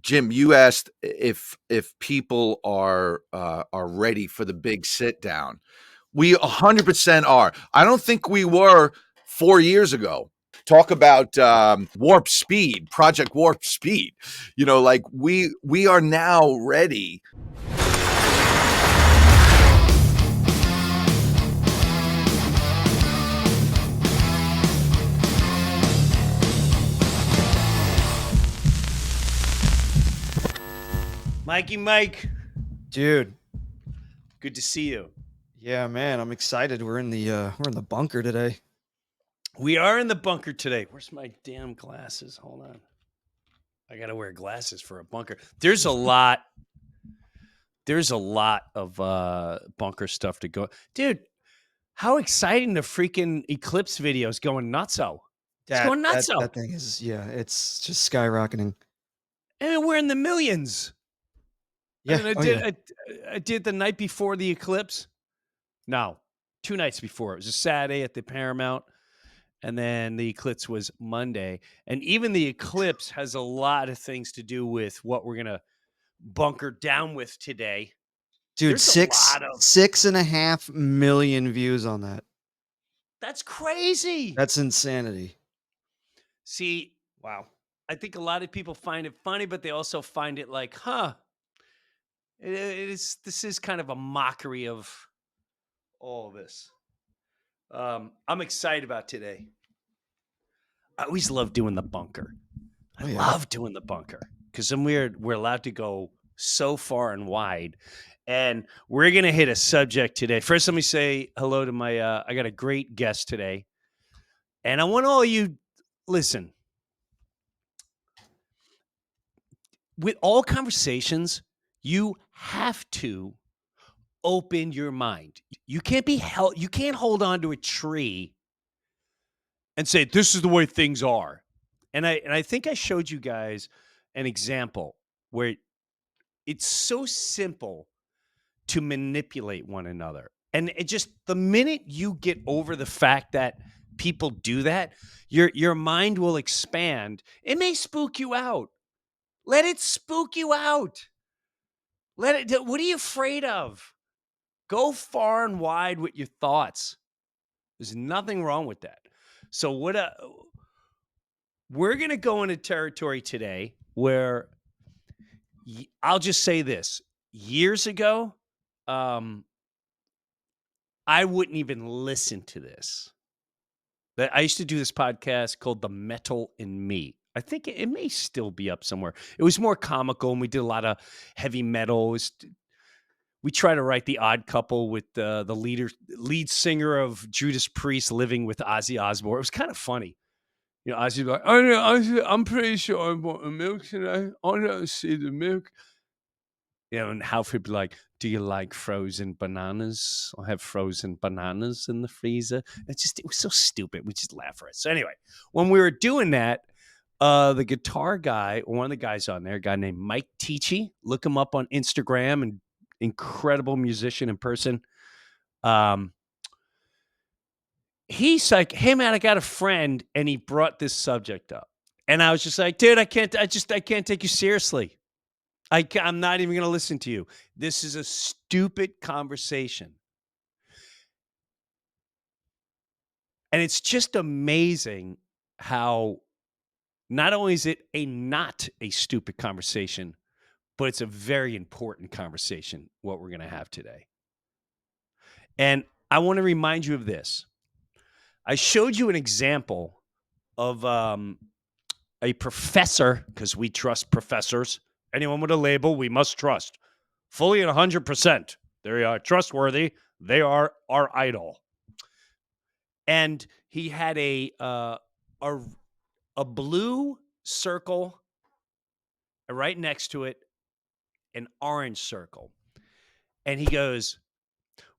Jim, you asked if people are ready for the big sit down. We 100% are. I don't think we were 4 years ago. Talk about warp speed, Project Warp Speed. Like we are now ready. Mikey Mike, dude, good to see you. Yeah, man, I'm excited. We're in the bunker today. We are in the bunker today. Where's my damn glasses? Hold on. I got to wear glasses for a bunker. There's a lot of bunker stuff to go. Dude, how exciting the freaking eclipse video is going nutso. It's going nutso. That thing is, it's just skyrocketing. I mean, we're in the millions. Yeah. I mean, I did the night before the eclipse. No, 2 nights before. It was a Saturday at the Paramount. And then the eclipse was Monday. And even the eclipse has a lot of things to do with what we're going to bunker down with today. Dude, 6.5 million views on that. That's crazy. That's insanity. See, wow. I think a lot of people find it funny, but they also find it like, this is kind of a mockery of all this. I'm excited about today. I always love doing the bunker. I love doing the bunker because then we're allowed to go so far and wide. And we're going to hit a subject today. First, let me say hello to my, I got a great guest today. And I want all you, listen, with all conversations, you have to open your mind. You can't hold on to a tree and say, this is the way things are. And I think I showed you guys an example where it's so simple to manipulate one another. And it just, the minute you get over the fact that people do that, your mind will expand. It may spook you out. Let it spook you out. What are you afraid of? Go far and wide with your thoughts. There's nothing wrong with that. So we're going to go into territory today where I'll just say this. Years ago, I wouldn't even listen to this. I used to do this podcast called The Metal in Me. I think it may still be up somewhere. It was more comical, and we did a lot of heavy metal. We try to write The Odd Couple with the lead singer of Judas Priest living with Ozzy Osbourne. It was kind of funny. Ozzy'd be like, I'm pretty sure I bought a milk today. I don't see the milk. And Halford would be like, do you like frozen bananas? I have frozen bananas in the freezer. It was so stupid. We just laugh at it. So anyway, when we were doing that, the guitar guy, one of the guys on there, a guy named Mike Ticci, look him up on Instagram, and incredible musician in person. He's like, hey man, I got a friend, and he brought this subject up. And I was just like, dude, I can't take you seriously. I'm not even going to listen to you. This is a stupid conversation. And it's just amazing how not only is it not a stupid conversation, but it's a very important conversation, what we're going to have today. And I want to remind you of this. I showed you an example of a professor, because we trust professors. Anyone with a label, we must trust. Fully and 100%. They are trustworthy. They are our idol. And he had a blue circle right next to it, an orange circle. And he goes,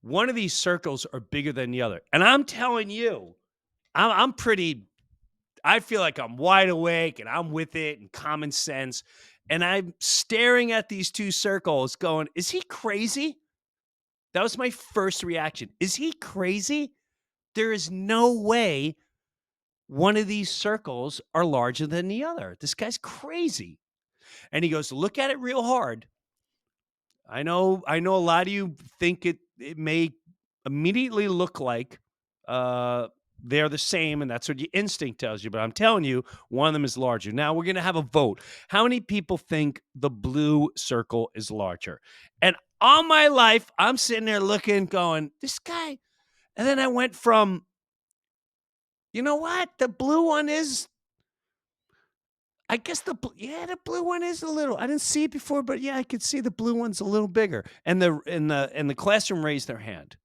one of these circles are bigger than the other. And I'm telling you, I feel like I'm wide awake and I'm with it and common sense. And I'm staring at these two circles going, is he crazy? That was my first reaction. Is he crazy? There is no way one of these circles are larger than the other. This guy's crazy. And he goes, look at it real hard. I know a lot of you think it may immediately look like they're the same, and that's what your instinct tells you. But I'm telling you, one of them is larger. Now we're gonna have a vote. How many people think the blue circle is larger? And all my life, I'm sitting there looking, going, this guy. And then I went from, you know what? The blue one is. I guess the blue one is a little. I didn't see it before, but yeah, I could see the blue one's a little bigger. And the classroom raised their hand,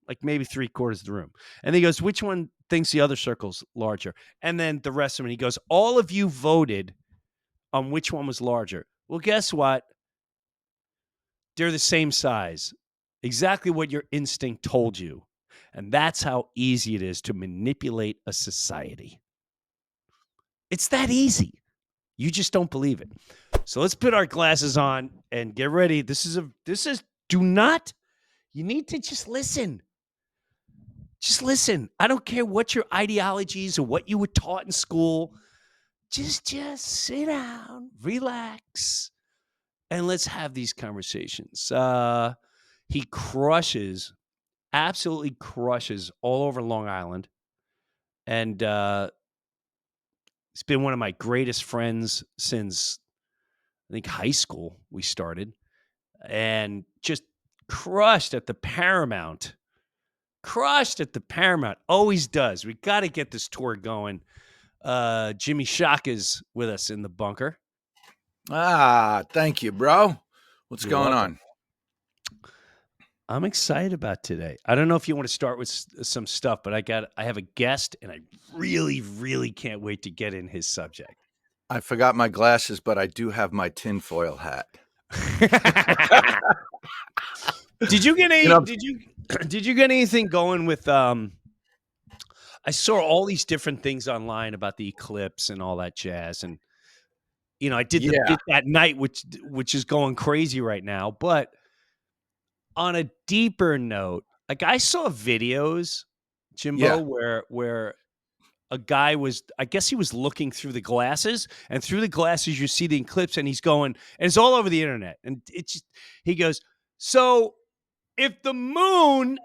like maybe 3/4 of the room. And he goes, "Which one thinks the other circle's larger?" And then the rest of them. He goes, "All of you voted on which one was larger." Well, guess what? They're the same size. Exactly what your instinct told you, and that's how easy it is to manipulate a society. It's that easy. You just don't believe it. So let's put our glasses on and get ready. You need to just listen. Just listen. I don't care what your ideologies or what you were taught in school. Just sit down, relax, and let's have these conversations. He absolutely crushes all over Long Island. And he's been one of my greatest friends since, I think, high school. We started, and just crushed at the Paramount. Always does. We got to get this tour going. Jimmy Shaka's with us in the bunker. Thank you, bro. What's going on? I'm excited about today. I don't know if you want to start with some stuff, but I have a guest, and I really, really can't wait to get in his subject. I forgot my glasses, but I do have my tinfoil hat. Did you get did you get anything going with I saw all these different things online about the eclipse and all that jazz, and I did the bit that night, which is going crazy right now. But on a deeper note, like, I saw videos, Jimbo, where a guy was, I guess he was looking through the glasses, and through the glasses you see the eclipse, and he's going, and it's all over the internet, and he goes, so if the moon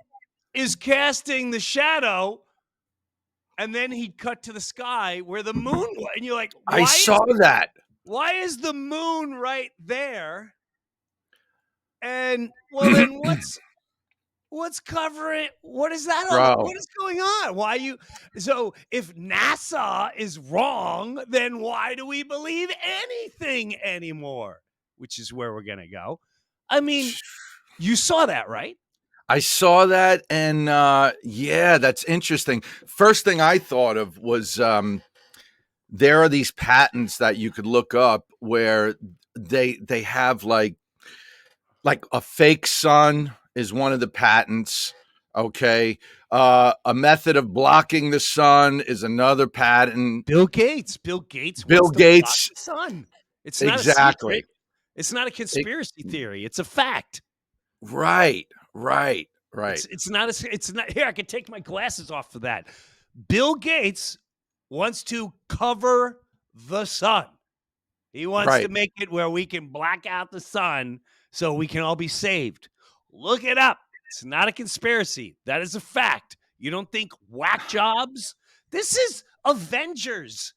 is casting the shadow, and then he'd cut to the sky where the moon was, and you're like, I saw that. Why is the moon right there? And well, then what's covering? What is that? What is going on? So if NASA is wrong, then why do we believe anything anymore? Which is where we're gonna go. I mean, you saw that, right? I saw that, and that's interesting. First thing I thought of was there are these patents that you could look up where they have like a fake sun is one of the patents. Okay. A method of blocking the sun is another patent. Bill Gates wants to block the sun. It's not exactly. A secret. It's not a conspiracy theory. It's a fact. Right. It's not here. I can take my glasses off for that. Bill Gates wants to cover the sun. He wants to make it where we can black out the sun so we can all be saved. Look it up. It's not a conspiracy. That is a fact. You don't think whack jobs? This is Avengers.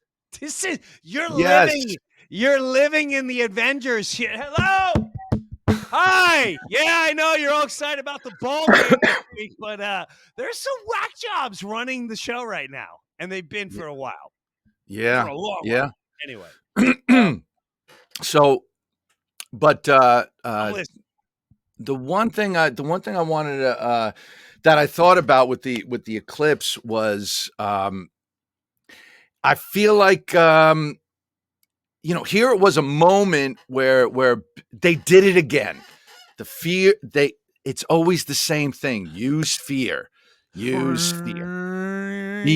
You're living in the Avengers shit. Hello. Hi. Yeah, I know you're all excited about the ball game next week, but there's some whack jobs running the show right now, and they've been for a while. Yeah. For a long while. Anyway. So, but the one thing I wanted to that I thought about with the eclipse was I feel like here it was a moment where they did it again. The fear it's always the same thing. Use fear. Be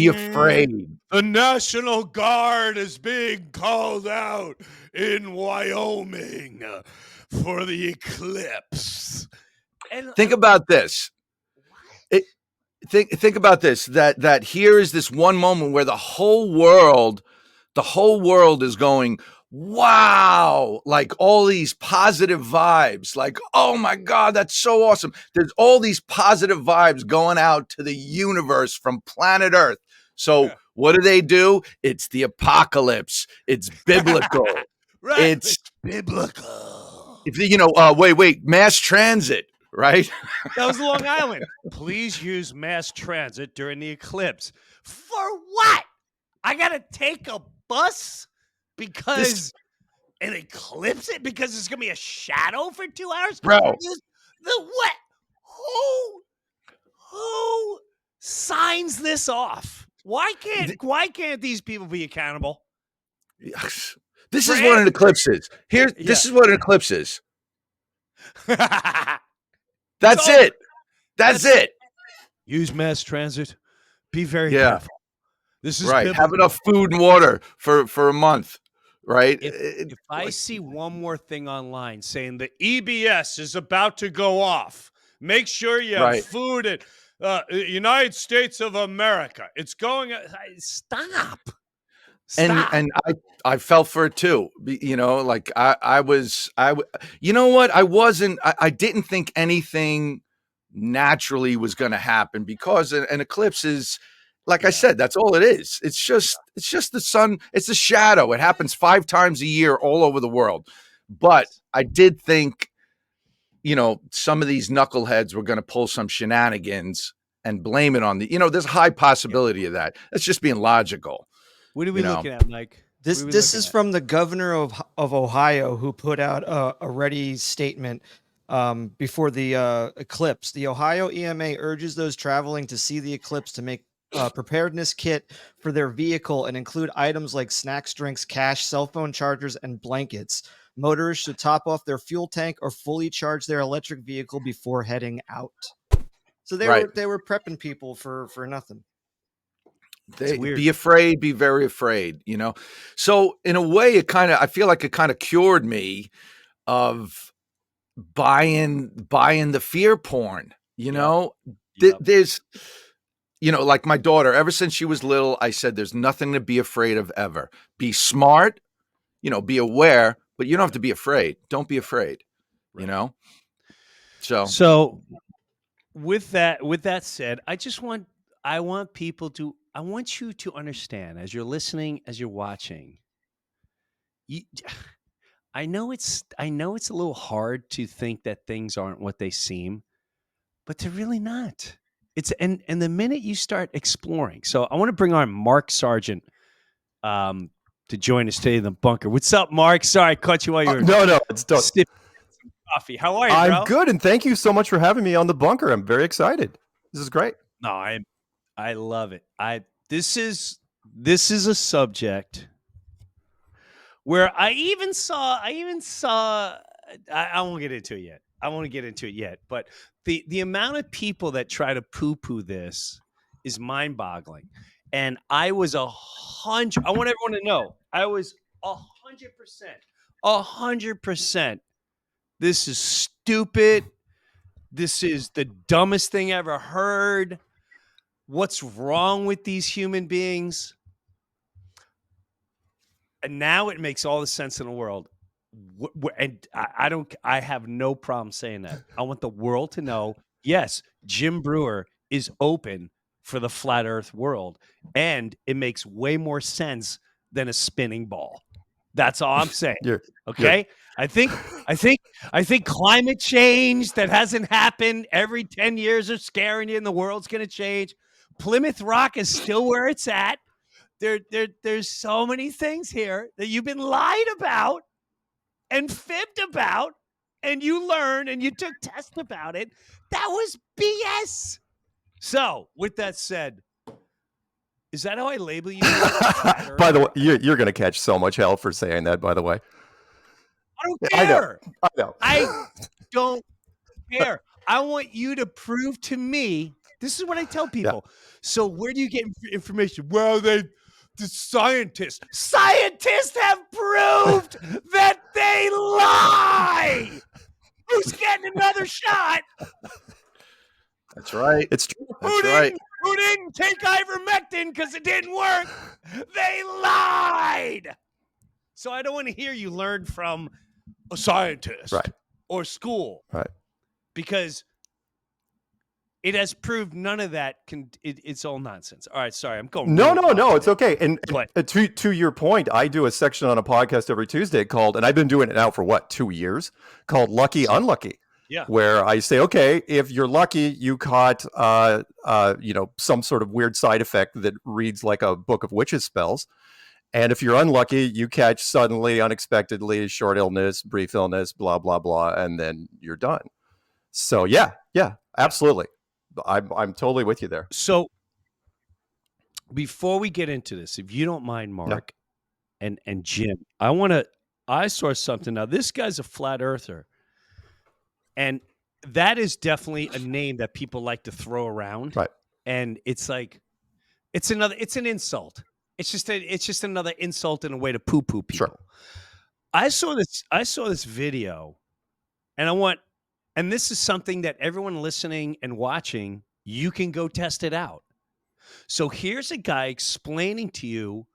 afraid. The National Guard is being called out in Wyoming for the eclipse. And think about this. Think about this. That here is this one moment where the whole world is going, wow, like all these positive vibes, like, oh my God, that's so awesome. There's all these positive vibes going out to the universe from planet Earth. So what do? It's the apocalypse. It's biblical. Right. It's, It's biblical. wait, mass transit, right? That was Long Island. Please use mass transit during the eclipse. For what? I got to take a bus because an eclipse it because it's going to be a shadow for 2 hours? Bro, The what? Who signs this off? Why can't these people be accountable? this is what an eclipse is. This is what an eclipse is. That's it. That's it. Use mass transit. Be very Yeah. careful. This is Right. Have biblical. enough food and water for a month. Right. If I see one more thing online saying the EBS is about to go off, make sure you have food at United States of America. It's going. Stop. And I fell for it too. Like I you know what? I didn't think anything naturally was going to happen because an eclipse is, like I said, that's all it is. It's just the sun. It's a shadow. It happens 5 times a year all over the world. But I did think, some of these knuckleheads were going to pull some shenanigans and blame it on there's a high possibility of that. That's just being logical. What are we looking at, Mike? This is from the governor of Ohio, who put out a ready statement before the eclipse. The Ohio EMA urges those traveling to see the eclipse to make a preparedness kit for their vehicle and include items like snacks, drinks, cash, cell phone chargers, and blankets. Motorists should top off their fuel tank or fully charge their electric vehicle before heading out. So they were prepping people for nothing. Be afraid, be very afraid, So in a way, I feel like it kind of cured me of buying the fear porn, There's, like my daughter, ever since she was little, I said, there's nothing to be afraid of ever. Be smart, be aware, but you don't have to be afraid. Don't be afraid, So with that said, I want you to understand, as you're listening, as you're watching, I know it's a little hard to think that things aren't what they seem, but they're really not. And the minute you start exploring, so I want to bring on Mark Sargent to join us today in the bunker. What's up, Mark? Sorry, I caught you while you're it's done. sipping some coffee. How are you, bro? I'm good, and thank you so much for having me on the bunker. I'm very excited. This is great. No, I love it. This is a subject where I won't get into it yet. I won't get into it yet, but the amount of people that try to poo-poo this is mind-boggling. And I was 100. I want everyone to know I was 100%. This is stupid. This is the dumbest thing I ever heard. What's wrong with these human beings? And now it makes all the sense in the world. And I have no problem saying that. I want the world to know, yes, Jim Breuer is open for the flat earth world. And it makes way more sense than a spinning ball. That's all I'm saying. Okay. I think climate change that hasn't happened every 10 years are scaring you and the world's going to change. Plymouth Rock is still where it's at. There's so many things here that you've been lied about and fibbed about, and you learned and you took tests about it. That was BS. So, with that said, is that how I label you? By the way, you're going to catch so much hell for saying that, by the way. I don't care. I know. I don't care. I want you to prove to me. This is what I tell people. Yeah. So where do you get information? Well, the scientists have proved that they lie. Who's getting another shot? That's right. It's true. Who didn't take ivermectin because it didn't work? They lied. So I don't want to hear you learn from a scientist Right. or school. Right. Because it has proved none of that it's all nonsense. All right, sorry, I'm going. No, really no, no. off It's there. okay. And But to your point, I do a section on a podcast every Tuesday called, and I've been doing it now for what, 2 years, called Lucky Unlucky. Yeah. Where I say, okay, if you're lucky, you caught, some sort of weird side effect that reads like a book of witches spells. And if you're unlucky, you catch suddenly, unexpectedly, short illness, brief illness, blah, blah, blah, and then you're done. So yeah, absolutely. I'm totally with you there. So before we get into this, if you don't mind, Mark and Jim, I saw something. Now, this guy's a flat earther. And that is definitely a name that people like to throw around. Right. And it's like, it's an insult. It's just another insult and a way to poo-poo people. Sure. I saw this video, and this is something that everyone listening and watching, you can go test it out. So here's a guy explaining to you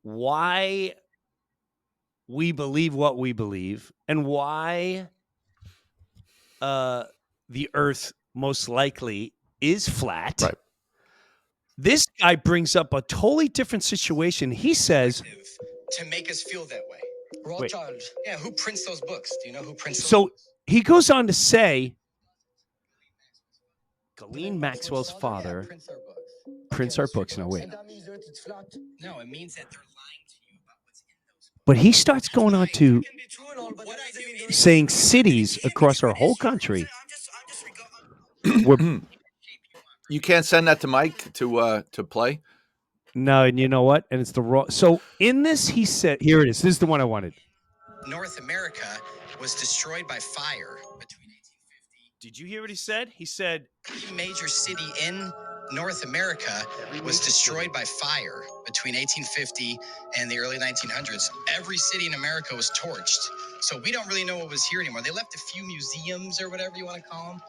why we believe what we believe and why the Earth most likely is flat. Right. This guy brings up a totally different situation. He says, to make us feel that way. Rothschild. Yeah, who prints those books? Do you know who prints those so books? he goes on to say, Ghislaine Maxwell's father prints our books. No, wait. And that means the Earth is flat. No, it means that they're lying to you about what's in those books. But he starts going on to It can be true and all, but that doesn't mean the Earth is saying flat. cities across our whole country were. You can't send that to Mike to play. No, and you know what? And it's the wrong. So in this, he said, here it is. This is the one I wanted. North America was destroyed by fire between 1850. Did you hear what he said? He said, Every major city in North America was destroyed by fire between 1850 and the early 1900s. Every city in America was torched. So we don't really know what was here anymore. They left a few museums or whatever you want to call them.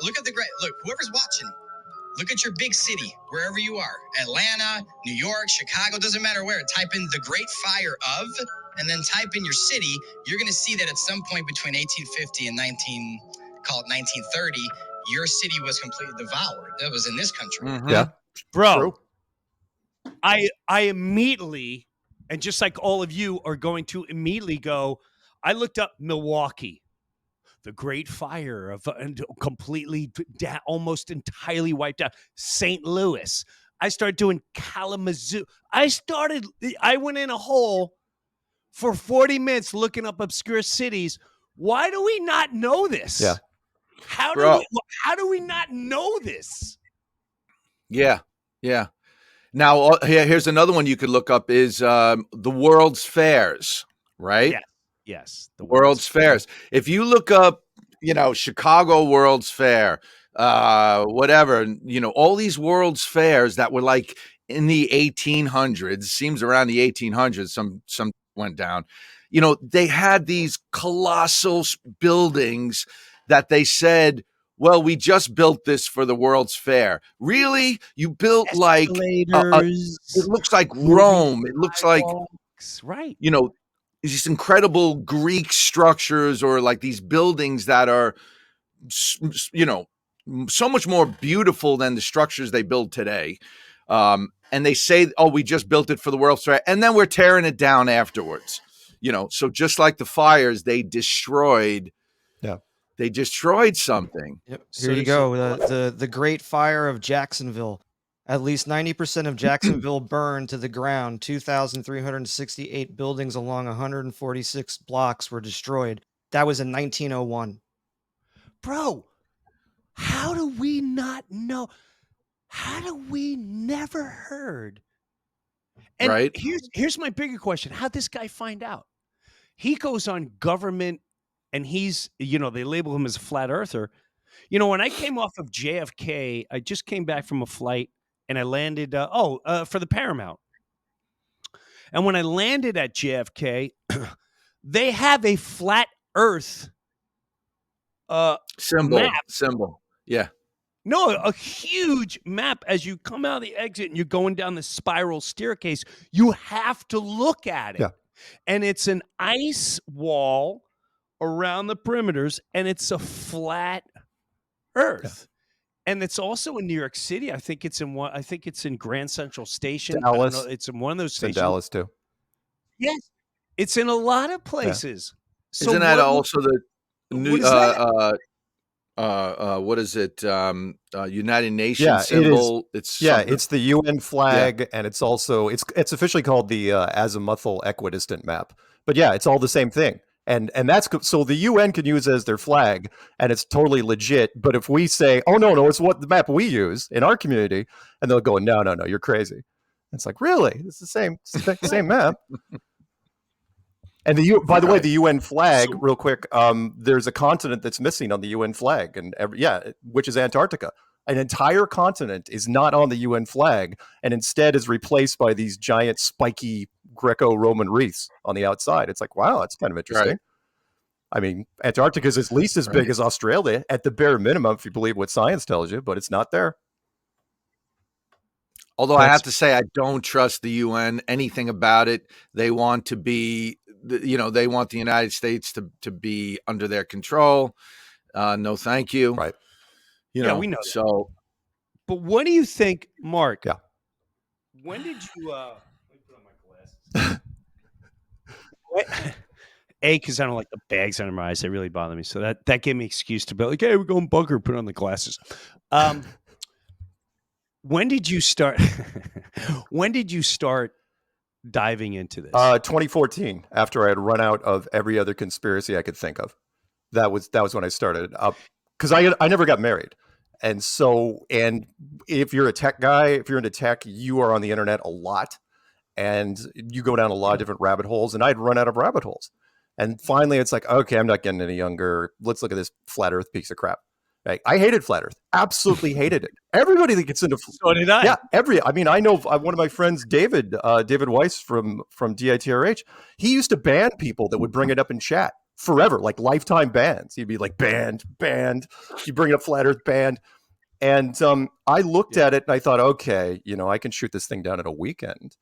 Look at look, whoever's watching, look at your big city, wherever you are. Atlanta, New York, Chicago, doesn't matter where. Type in the Great Fire of, and then type in your city. You're going to see that at some point between 1850 and 1930, your city was completely devoured. That was in this country. Mhm. Yeah. bro, True. I immediately, and just like all of you are going to immediately go, I looked up Milwaukee, the Great Fire of completely almost entirely wiped out. St. Louis. I started doing Kalamazoo. I went in a hole for 40 minutes looking up obscure cities. Why do we not know this? Yeah. How Bro. do we not know this? Yeah. Now here's another one you could look up is the World's Fairs, right? Yes. The World's Fairs. If you look up, Chicago World's Fair, whatever, all these World's Fairs that were like in the 1800s, seems around the 1800s, some went down. They had these colossal buildings that they said, well, we just built this for the World's Fair. Really? You built like it looks like Rome. It looks like right. These incredible Greek structures or like these buildings that are, so much more beautiful than the structures they build today. And they say, oh, we just built it for the World's Fair. And then we're tearing it down afterwards. So just like the fires, they destroyed. Yeah. They destroyed something. Yep. So Here you there's go. The Great Fire of Jacksonville. At least 90% of Jacksonville burned to the ground. 2,368 buildings along 146 blocks were destroyed. That was in 1901. Bro, how do we not know? How do we never heard? And Right. here's my bigger question. How'd this guy find out? He goes on government and he's, they label him as a flat earther. When I came off of JFK, I just came back from a flight and I landed, for the Paramount. And when I landed at JFK, they have a flat earth Symbol. map Yeah. No, a huge map as you come out of the exit and you're going down the spiral staircase. You have to look at it. Yeah. And it's an ice wall around the perimeters, and it's a flat Earth. And it's also in New York City. I think it's in Grand Central Station. I don't know. Dallas. It's in one of those It's in stations. Dallas too. Yes. It's in a lot of places. So Isn't that what- also the new? what is that? What is it? United Nations Yeah, it is. symbol. It's Yeah, something- it's the UN flag, and it's also it's officially called the azimuthal equidistant map. But yeah, it's all the same thing. And that's so the UN can use it as their flag, and it's totally legit. But if we say, "Oh no, it's what the map we use in our community," and they'll go, "No, you're crazy." It's like, really? It's the same map. And by the way, the UN flag, real quick, there's a continent that's missing on the UN flag, and which is Antarctica. An entire continent is not on the UN flag, and instead is replaced by these giant spiky Greco-Roman wreaths on the outside. It's like, wow, that's kind of interesting. Right. I mean, Antarctica is at least as big as Australia, at the bare minimum, if you believe what science tells you, but it's not there. Although I have to say, I don't trust the UN, anything about it. They want to be, they want the United States to be under their control. No, thank you. Right. We know that. So, but what do you think, Mark? Yeah. When did you let me put on my glasses. Because I don't like the bags under my eyes. They really bother me. So that gave me an excuse to be like, hey, we're going bunker, put on the glasses. When did you start? When did you start diving into this? 2014, after I had run out of every other conspiracy I could think of. That was when I started. Because I never got married. And if you're a tech guy, if you're into tech, you are on the internet a lot. And you go down a lot of different rabbit holes. And I'd run out of rabbit holes. And finally, it's like, okay, I'm not getting any younger. Let's look at this flat Earth piece of crap. Right? I hated flat Earth. Absolutely hated it. Everybody that gets into so did I. Yeah, I know one of my friends, David Weiss from DITRH. He used to ban people that would bring it up in chat forever, like lifetime bans. He'd be like, banned. You bring it up flat Earth, banned. And I looked at it and I thought, okay, I can shoot this thing down in a weekend.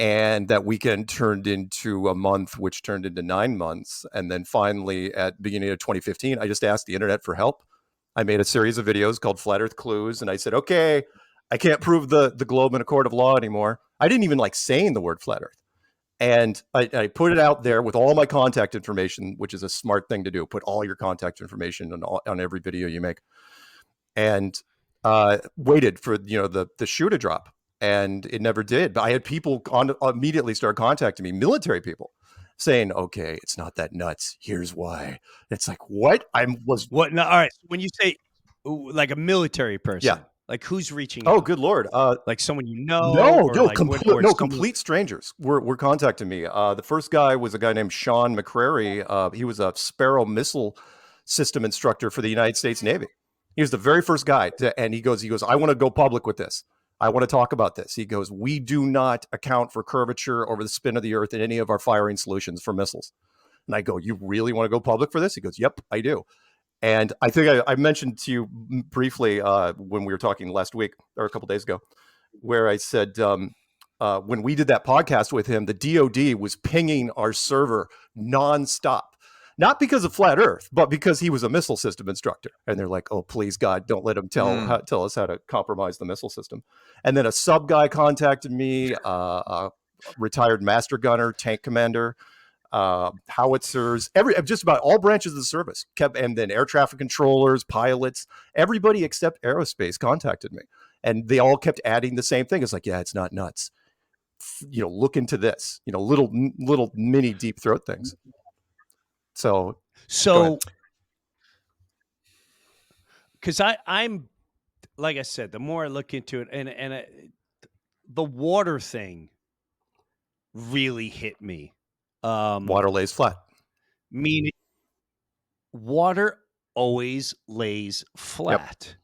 And that weekend turned into a month, which turned into 9 months. And then finally, at the beginning of 2015, I just asked the internet for help. I made a series of videos called Flat Earth Clues. And I said, okay, I can't prove the globe in a court of law anymore. I didn't even like saying the word flat Earth. And I put it out there with all my contact information, which is a smart thing to do. Put all your contact information on every video you make. And waited for the shoe to drop. And it never did. But I had people immediately start contacting me, military people, saying, okay, it's not that nuts. Here's why. It's like, what? What? No, all right. When you say like a military person, yeah. Like who's reaching out? out? Good Lord. Like someone you know? Complete strangers were contacting me. The first guy was a guy named Sean McCrary. He was a Sparrow missile system instructor for the United States Navy. He was the very first guy. And he goes, I want to go public with this. I want to talk about this. He goes, we do not account for curvature over the spin of the Earth in any of our firing solutions for missiles. And I go, you really want to go public for this? He goes, yep, I do. And I think I mentioned to you briefly when we were talking last week or a couple of days ago, where I said when we did that podcast with him, the DOD was pinging our server nonstop. Not because of flat Earth, but because he was a missile system instructor. And they're like, oh, please, God, don't let him tell us how to compromise the missile system. And then a sub guy contacted me, a retired master gunner, tank commander, howitzers, just about all branches of the service. And then air traffic controllers, pilots, everybody except aerospace contacted me. And they all kept adding the same thing. It's like, yeah, it's not nuts. Look into this, little mini deep throat things. So because I'm like I said, the more I look into it, and the water thing really hit me. Water lays flat. Meaning, water always lays flat, Yep.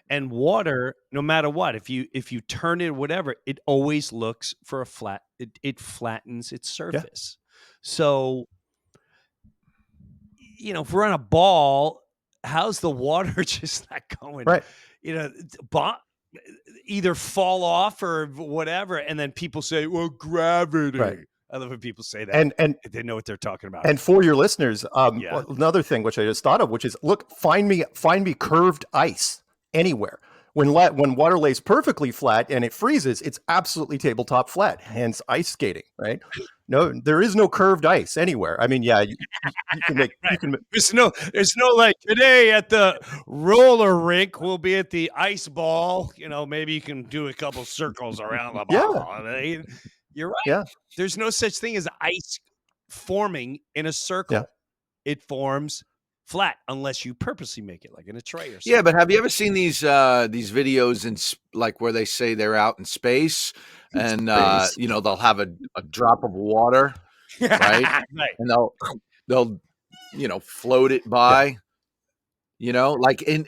and water, no matter what, if you turn it, whatever, it always looks for a flat. It flattens its surface. Yeah. So, if we're on a ball, how's the water just not going? Right. You know, either fall off or whatever, and then people say, "Well, gravity." Right. I love when people say that, And they know what they're talking about. and for your listeners, Yeah. another thing which I just thought of, which is, look, find me curved ice anywhere. When water lays perfectly flat and it freezes, it's absolutely tabletop flat, hence ice skating, right? No, there is no curved ice anywhere. I mean, yeah, you can make you can There's no like today at the roller rink. We'll be at the ice ball. You know, maybe you can do a couple circles around the ball. I mean, you're right. Yeah. There's no such thing as ice forming in a circle. Yeah. It forms flat unless you purposely make it like in a tray or something. Yeah, but have you ever seen these videos in like where they say they're out in space and you know, they'll have a drop of water, right? Right. And they'll you know, float it by. You know, like in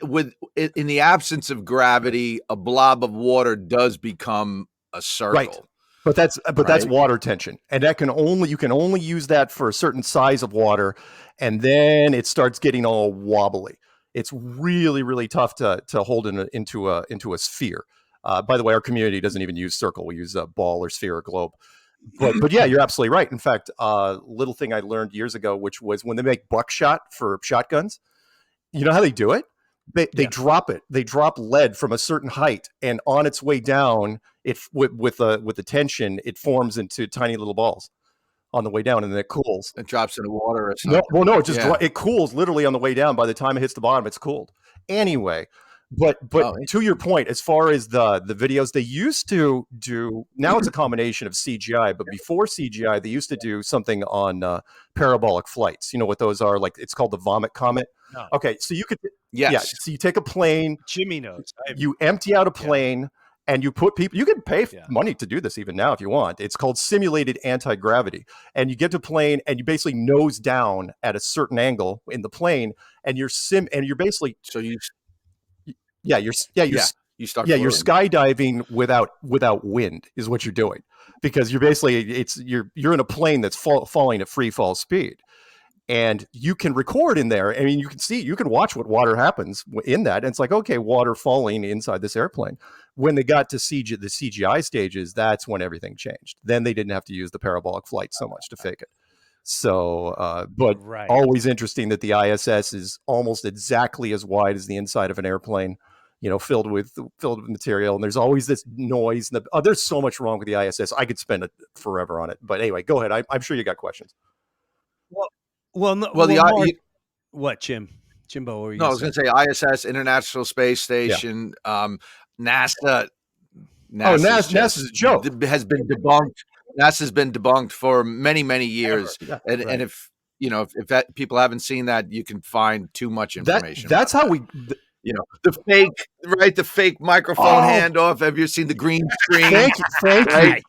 the absence of gravity, a blob of water does become a circle. Right. But that's Right. water tension, and that you can only use that for a certain size of water, and then it starts getting all wobbly. It's really, really tough to hold into a sphere. By the way, our community doesn't even use circle; we use a ball or sphere or globe. But yeah, you're absolutely right. In fact, little thing I learned years ago, which was when they make buckshot for shotguns, you know how they do it? They drop it. They drop lead from a certain height, and on its way down, with the tension, it forms into tiny little balls on the way down, and then it cools. It drops in the water or something. No, it just it cools literally on the way down. By the time it hits the bottom, it's cooled. Anyway, but to your point, as far as the videos they used to do, now it's a combination of CGI. But before CGI, they used to do something on parabolic flights. You know what those are? Like, it's called the vomit comet. No. Okay, so you could Yes. so you take a plane, Jimmy knows. you empty out a plane, and you put people. You can pay money to do this even now if you want. It's called simulated anti-gravity, and you get to a plane and you basically nose down at a certain angle in the plane, and you're basically you start you're floating. skydiving without wind is what you're doing, because you're basically you're in a plane that's falling at free fall speed. And you can record in there. I mean, you can watch what water happens in that. And it's like, okay, water falling inside this airplane. When they got to the CGI stages, that's when everything changed. Then they didn't have to use the parabolic flight so much to fake it. So, but always interesting that the ISS is almost exactly as wide as the inside of an airplane, you know, filled with material. And there's always this noise. There's so much wrong with the ISS. I could spend forever on it. But anyway, go ahead. I'm sure you got questions. What, Jimbo? What were you No, I was going to say ISS, International Space Station, NASA. NASA's a joke. Has been debunked. NASA's been debunked for many, many years. And if you know, if that people haven't seen that, you can find too much information. That's how we. You know, the fake microphone handoff. Have you seen the green screen? Thank you.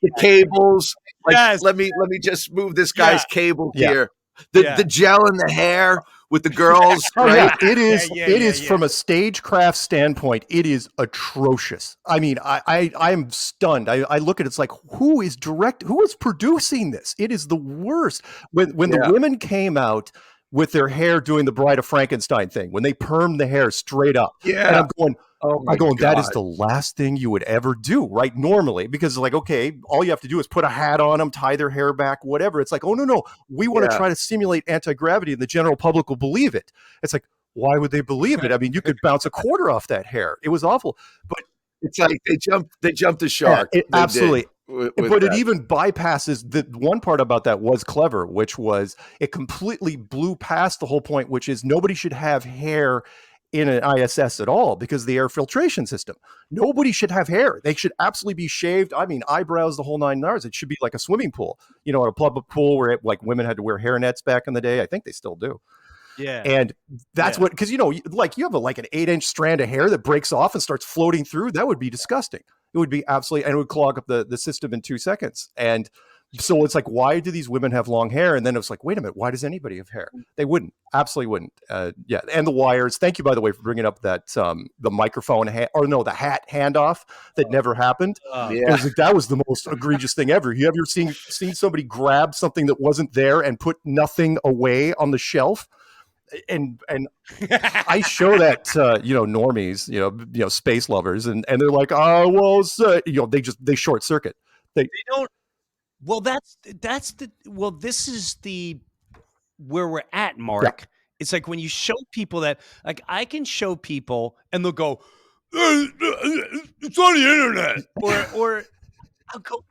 The cables. Like, Yes. let me just move this guy's cable here. Yeah. The gel in the hair with the girls. Right? It is from a stagecraft standpoint, it is atrocious. I mean, I'm stunned. I look at it, it's like, who is producing this? It is the worst. When the women came out with their hair doing the Bride of Frankenstein thing, when they permed the hair straight up. Yeah. And I'm going, that is the last thing you would ever do, right? Normally, because like, okay, all you have to do is put a hat on them, tie their hair back, whatever. It's like, oh, no. We want to try to simulate anti-gravity and the general public will believe it. It's like, why would they believe it? I mean, you could bounce a quarter off that hair. It was awful. But it's like they jumped the shark. Absolutely. But it even bypasses the one part about that was clever, which was it completely blew past the whole point, which is nobody should have hair in an ISS at all because of the air filtration system. Nobody should have hair. They should absolutely be shaved. I mean, eyebrows, the whole 9 yards. It should be like a swimming pool, you know, a public pool where like women had to wear hairnets back in the day. I think they still do. Yeah. And that's what, because, you know, like you have an 8-inch strand of hair that breaks off and starts floating through. That would be disgusting. It would be absolutely, and it would clog up the system in 2 seconds. And so it's like, why do these women have long hair? And then it was like, wait a minute, why does anybody have hair? They wouldn't, absolutely wouldn't. Yeah. And the wires. Thank you, by the way, for bringing up that, the microphone, the hat handoff that never happened. Like, that was the most egregious thing ever. You ever seen somebody grab something that wasn't there and put nothing away on the shelf? and I show that to, normies, space lovers, and they're like, oh well, they short circuit. They don't. Well, this is where we're at, Mark. It's like when you show people that, like, I can show people and they'll go, it's on the internet, or I'll go,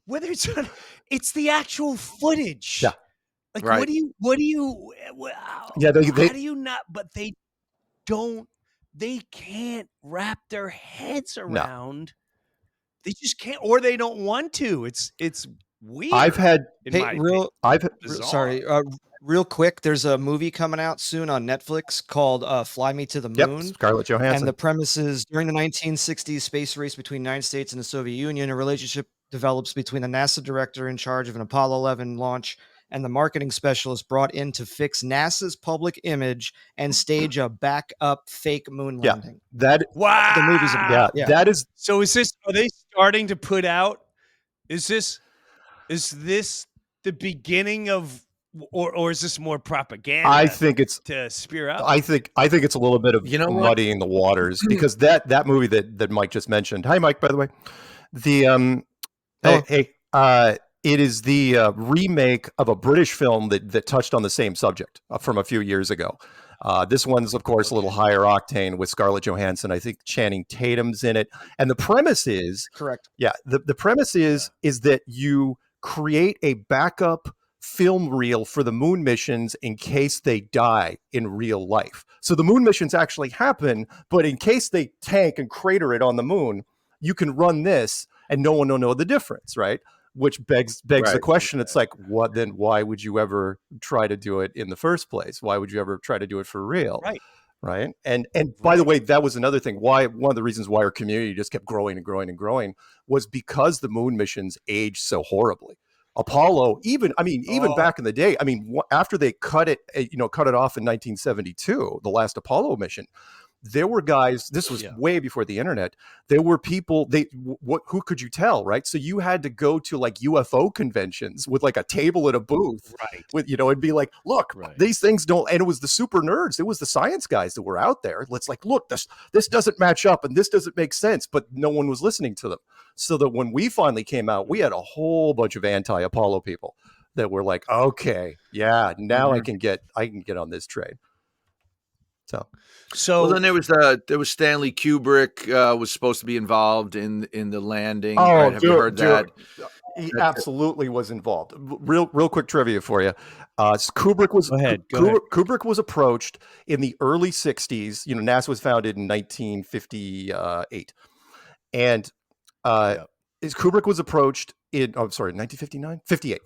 whether it's the actual footage. Yeah. Like, Right. how do you not? But they can't wrap their heads around. They just can't, or they don't want to. It's weird. I've had real quick. There's a movie coming out soon on Netflix called "Fly Me to the Moon." Scarlett Johansson. And the premise is during the 1960s space race between the United States and the Soviet Union, a relationship develops between the NASA director in charge of an Apollo 11 launch and the marketing specialist brought in to fix NASA's public image and stage a backup fake moon landing. The movie's about. That is. So are they starting to put out? Is this the beginning of, or is this more propaganda? I think it's to spear up. I think it's a little bit of muddying the waters, because that movie that Mike just mentioned. Hi, Mike, by the way. It is the remake of a British film that touched on the same subject from a few years ago. This one's, of course, a little higher octane with Scarlett Johansson. I think Channing Tatum's in it. And the premise is correct. Yeah, the premise is that you create a backup film reel for the moon missions in case they die in real life. So the moon missions actually happen, but in case they tank and crater it on the moon, you can run this and no one will know the difference, right? Which begs the question. It's like, what then? Why would you ever try to do it in the first place? Why would you ever try to do it for real? Right. And by the way, that was another thing. One of the reasons why our community just kept growing and growing and growing was because the moon missions aged so horribly. Apollo, even back in the day, after they cut it off in 1972, the last Apollo mission, there were guys, this was way before the internet. There were people, who could you tell, right? So you had to go to like UFO conventions with like a table at a booth, with, and be like, look, these things don't, and it was the super nerds. It was the science guys that were out there. Let's like, look, this doesn't match up and this doesn't make sense, but no one was listening to them. So that when we finally came out, we had a whole bunch of anti-Apollo people that were like, okay, now I can get on this train. So then there was Stanley Kubrick was supposed to be involved in the landing. Oh, right? Have you heard that? He absolutely was involved. Real quick trivia for you. Kubrick was Go ahead. Kubrick was approached in the early 60s. NASA was founded in 1958, and Kubrick was approached in 1959, 58.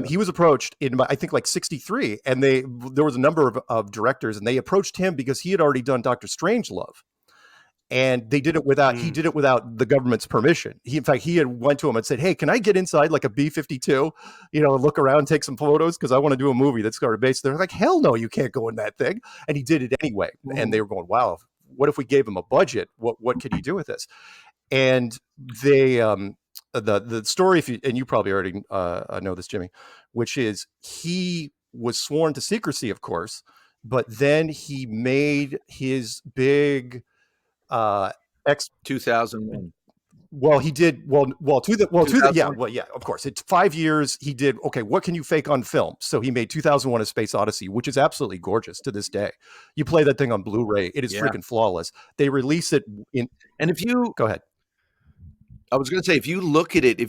He was approached in, I think, like 63, and there was a number of directors, and they approached him because he had already done Dr. Strangelove, and they did it without he did it without the government's permission. He had went to him and said, "Hey, can I get inside like a B-52, look around, take some photos, because I want to do a movie that's sort of based." They're like, "Hell no, you can't go in that thing," and he did it anyway. And they were going, "Wow, what if we gave him a budget? What could he do with this?" And they the story, and you probably already know this, Jimmy, which is he was sworn to secrecy, of course, but then he made his big 2001. Well, he did of course. It's 5 years. He did, okay, what can you fake on film? So he made 2001: A Space Odyssey, which is absolutely gorgeous to this day. You play that thing on Blu-ray, it is freaking flawless. They release it in, and if you go ahead. I was going to say, if you look at it,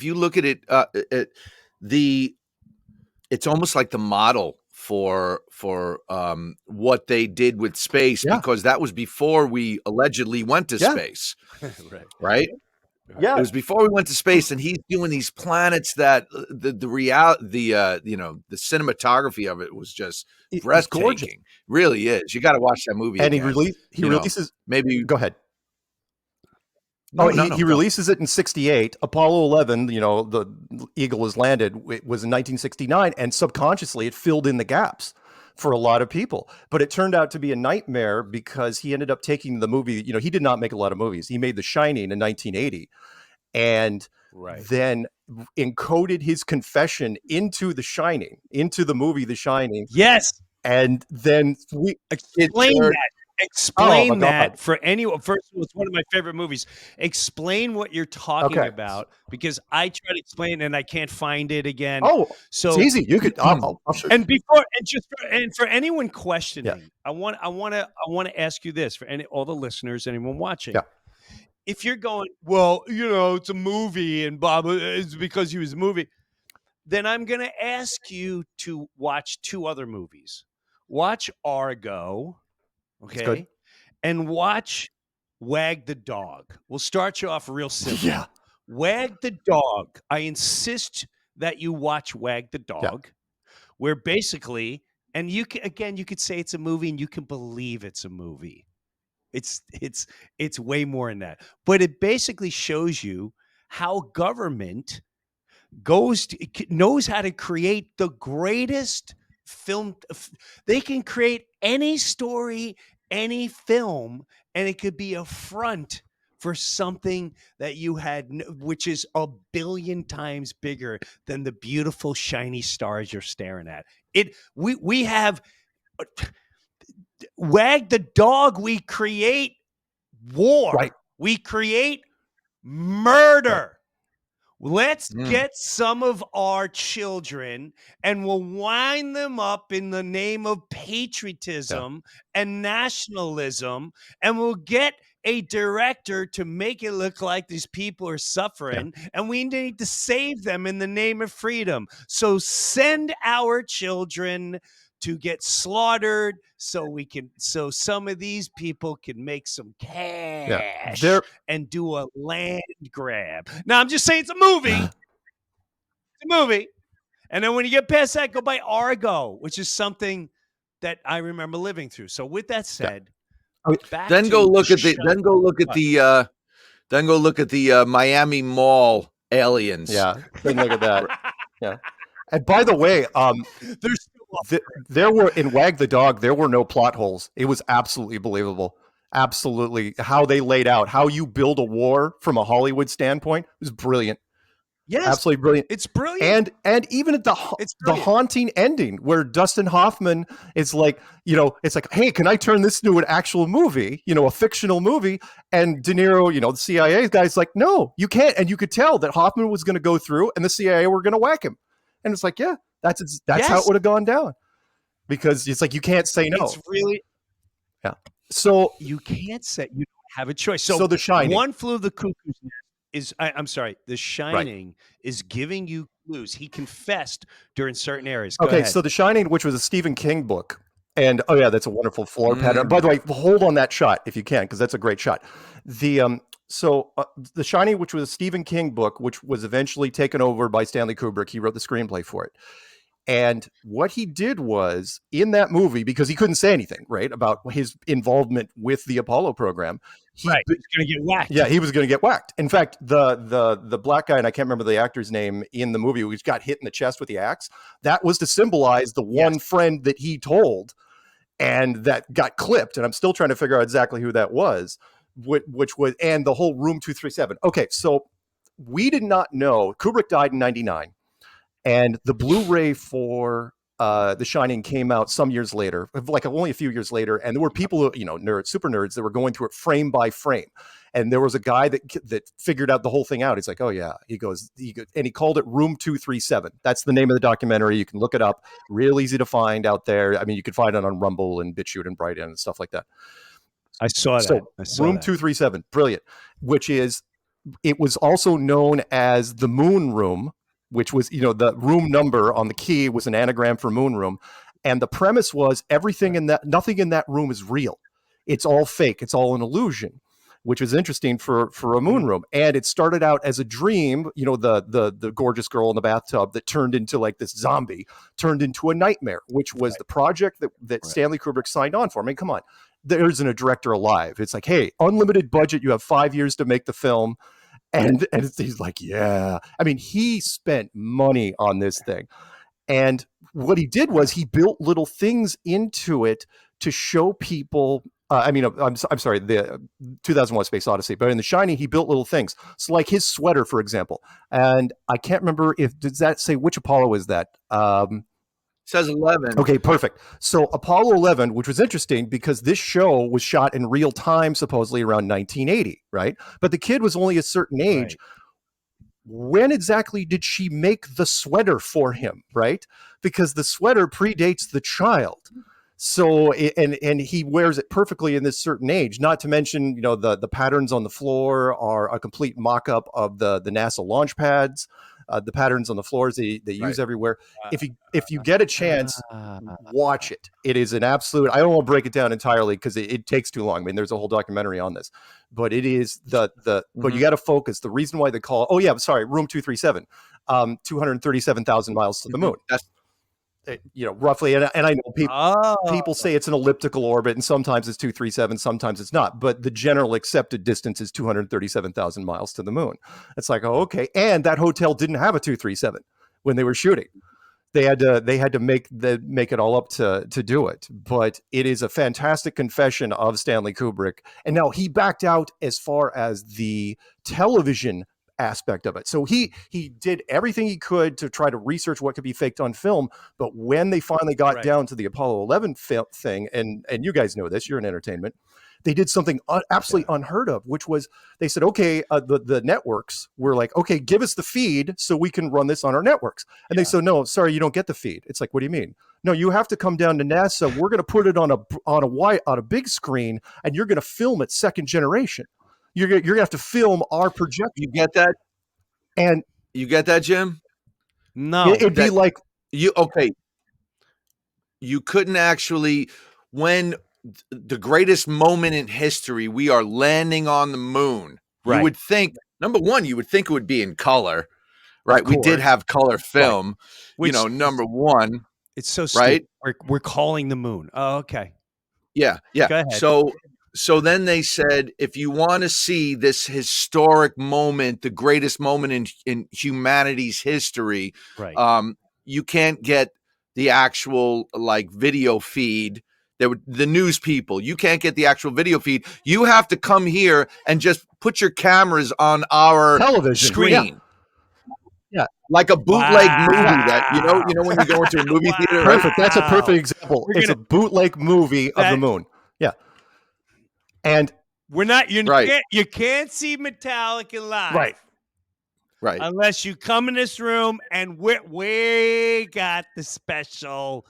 it's almost like the model for what they did with space, because that was before we allegedly went to space, right? Yeah, it was before we went to space, and he's doing these planets that the cinematography of it was just breathtaking. Really is. You got to watch that movie. And again. he releases. Maybe go ahead. He No, releases it in 68. Apollo 11, the Eagle has landed. It was in 1969, and subconsciously it filled in the gaps for a lot of people. But it turned out to be a nightmare because he ended up taking the movie. He did not make a lot of movies. He made The Shining in 1980, and then encoded his confession into The Shining, into the movie The Shining. Yes. And then we Explain Sure. that. Oh, Explain my that God. for anyone. First of all, it's one of my favorite movies. Explain what you're talking Okay. about, because I try to explain and I can't find it again. Oh, it's So easy. You could. I'll show you. and before and just for anyone Yeah. questioning, I want to ask you this for all the listeners, anyone watching. Yeah. If you're going, well, it's a movie and Bob, it's because he was a movie, then I'm going to ask you to watch two other movies. Watch Argo, It's good. okay, and watch Wag the Dog. We'll start you off real simple. Yeah. Wag the Dog. I insist that you watch Wag the Dog, where basically, and you could say it's a movie, and you can believe it's a movie. It's way more than that, but it basically shows you how government knows how to create the greatest film. They can create any story, any film, and it could be a front for something that you had, which is a billion times bigger than the beautiful shiny stars you're staring at. We have Wag the Dog. We create war. Right. We create murder. Let's get some of our children and we'll wind them up in the name of patriotism and nationalism. And we'll get a director to make it look like these people are suffering. And we need to save them in the name of freedom. So send our children to get slaughtered so some of these people can make some cash and do a land grab. Now, I'm just saying it's a movie. It's a movie. And then when you get past that, go by Argo, which is something that I remember living through. So with that said, Then go look at the Miami Mall aliens. Yeah. Then look at that. Yeah. And by the way, there were in Wag the Dog, there were no plot holes. It was absolutely believable. Absolutely. How they laid out, how you build a war from a Hollywood standpoint was brilliant. Yes. Absolutely brilliant. It's brilliant. And even at the haunting ending where Dustin Hoffman is like, it's like, hey, can I turn this into an actual movie, a fictional movie? And De Niro, the CIA guy's like, no, you can't. And you could tell that Hoffman was going to go through and the CIA were going to whack him. And it's like, yeah, that's how it would have gone down. Because it's like, you can't say no. It's really. Yeah. So you can't say, you don't have a choice. So The Shining. One Flew of the Cuckoo's Nest is, I'm sorry, The Shining is giving you clues. He confessed during certain areas. Go ahead. So The Shining, which was a Stephen King book, and that's a wonderful floor pattern. By the way, hold on that shot if you can, because that's a great shot. The Shining, which was a Stephen King book, which was eventually taken over by Stanley Kubrick. He wrote the screenplay for it. And what he did was, in that movie, because he couldn't say anything, right, about his involvement with the Apollo program, he was going to get whacked. Yeah, he was going to get whacked. In fact, the black guy, and I can't remember the actor's name in the movie, who got hit in the chest with the axe, that was to symbolize the one friend that he told and that got clipped. And I'm still trying to figure out exactly who that was, which was, and the whole Room 237. Okay, so we did not know. Kubrick died in 1999. And the Blu-ray for The Shining came out some years later, like only a few years later. And there were people, nerds, super nerds, that were going through it frame by frame. And there was a guy that figured out the whole thing out. He's like, oh yeah, and he called it Room 237. That's the name of the documentary. You can look it up. Real easy to find out there. I mean, you can find it on Rumble and BitChute and Brighton and stuff like that. I saw that. Room 237, brilliant. It was also known as the Moon Room, which was, the room number on the key was an anagram for moon room. And the premise was nothing in that room is real. It's all fake. It's all an illusion, which was interesting for a moon room. And it started out as a dream, the gorgeous girl in the bathtub that turned into like this zombie, turned into a nightmare, which was the project that Stanley Kubrick signed on for. I mean, come on, there isn't a director alive. It's like, hey, unlimited budget. You have 5 years to make the film. And he's like, yeah. I mean, he spent money on this thing. And what he did was he built little things into it to show people. I'm sorry, the 2001: Space Odyssey. But in The Shining, he built little things. So like his sweater, for example. And I can't remember does that say which Apollo is that? says 11. Okay, perfect. So Apollo 11, which was interesting because this show was shot in real time, supposedly around 1980, right? But the kid was only a certain age. Right. When exactly did she make the sweater for him, right? Because the sweater predates the child. So and he wears it perfectly in this certain age. Not to mention, the patterns on the floor are a complete mock-up of the NASA launch pads. The patterns on the floors they use everywhere. If you get a chance, watch it. It is an absolute. I don't want to break it down entirely because it takes too long. I mean, there's a whole documentary on this, but it is but you got to focus. The reason why they call room 237, 237,000 miles to the moon. That's Roughly, and I know Oh. people say it's an elliptical orbit, and sometimes it's 237, sometimes it's not. But the general accepted distance is 237,000 miles to the moon. It's like, oh, okay. And that hotel didn't have a 237 when they were shooting. They had to make it all up to do it. But it is a fantastic confession of Stanley Kubrick. And now he backed out as far as the television aspect of it. So he did everything he could to try to research what could be faked on film. But when they finally got down to the Apollo 11 thing, and you guys know this, you're in entertainment, they did something absolutely unheard of, which was they said, okay, the networks were like, okay, give us the feed so we can run this on our networks. And they said, no, sorry, you don't get the feed. It's like, what do you mean? No, you have to come down to NASA. We're going to put it on a big screen, and you're going to film it second generation. You're going to have to film our projection. You get that? And you get that, Jim? No. It'd be like you couldn't actually, when the greatest moment in history, we are landing on the moon. Right. You would think, number one, it would be in color, right? We did have color film, Which, number one. It's so stupid. Right? We're calling the moon. Oh, okay. Yeah. Go ahead. So then they said, if you want to see this historic moment, the greatest moment in humanity's history, right. You can't get the actual video feed. The news people, you can't get the actual video feed. You have to come here and just put your cameras on our television screen. Yeah. Like a bootleg movie that, when you go into a movie theater. Perfect. That's a perfect example. It's a bootleg movie of the moon. Yeah. And we're not, you can't see Metallica live. Right. Unless you come in this room and we got the special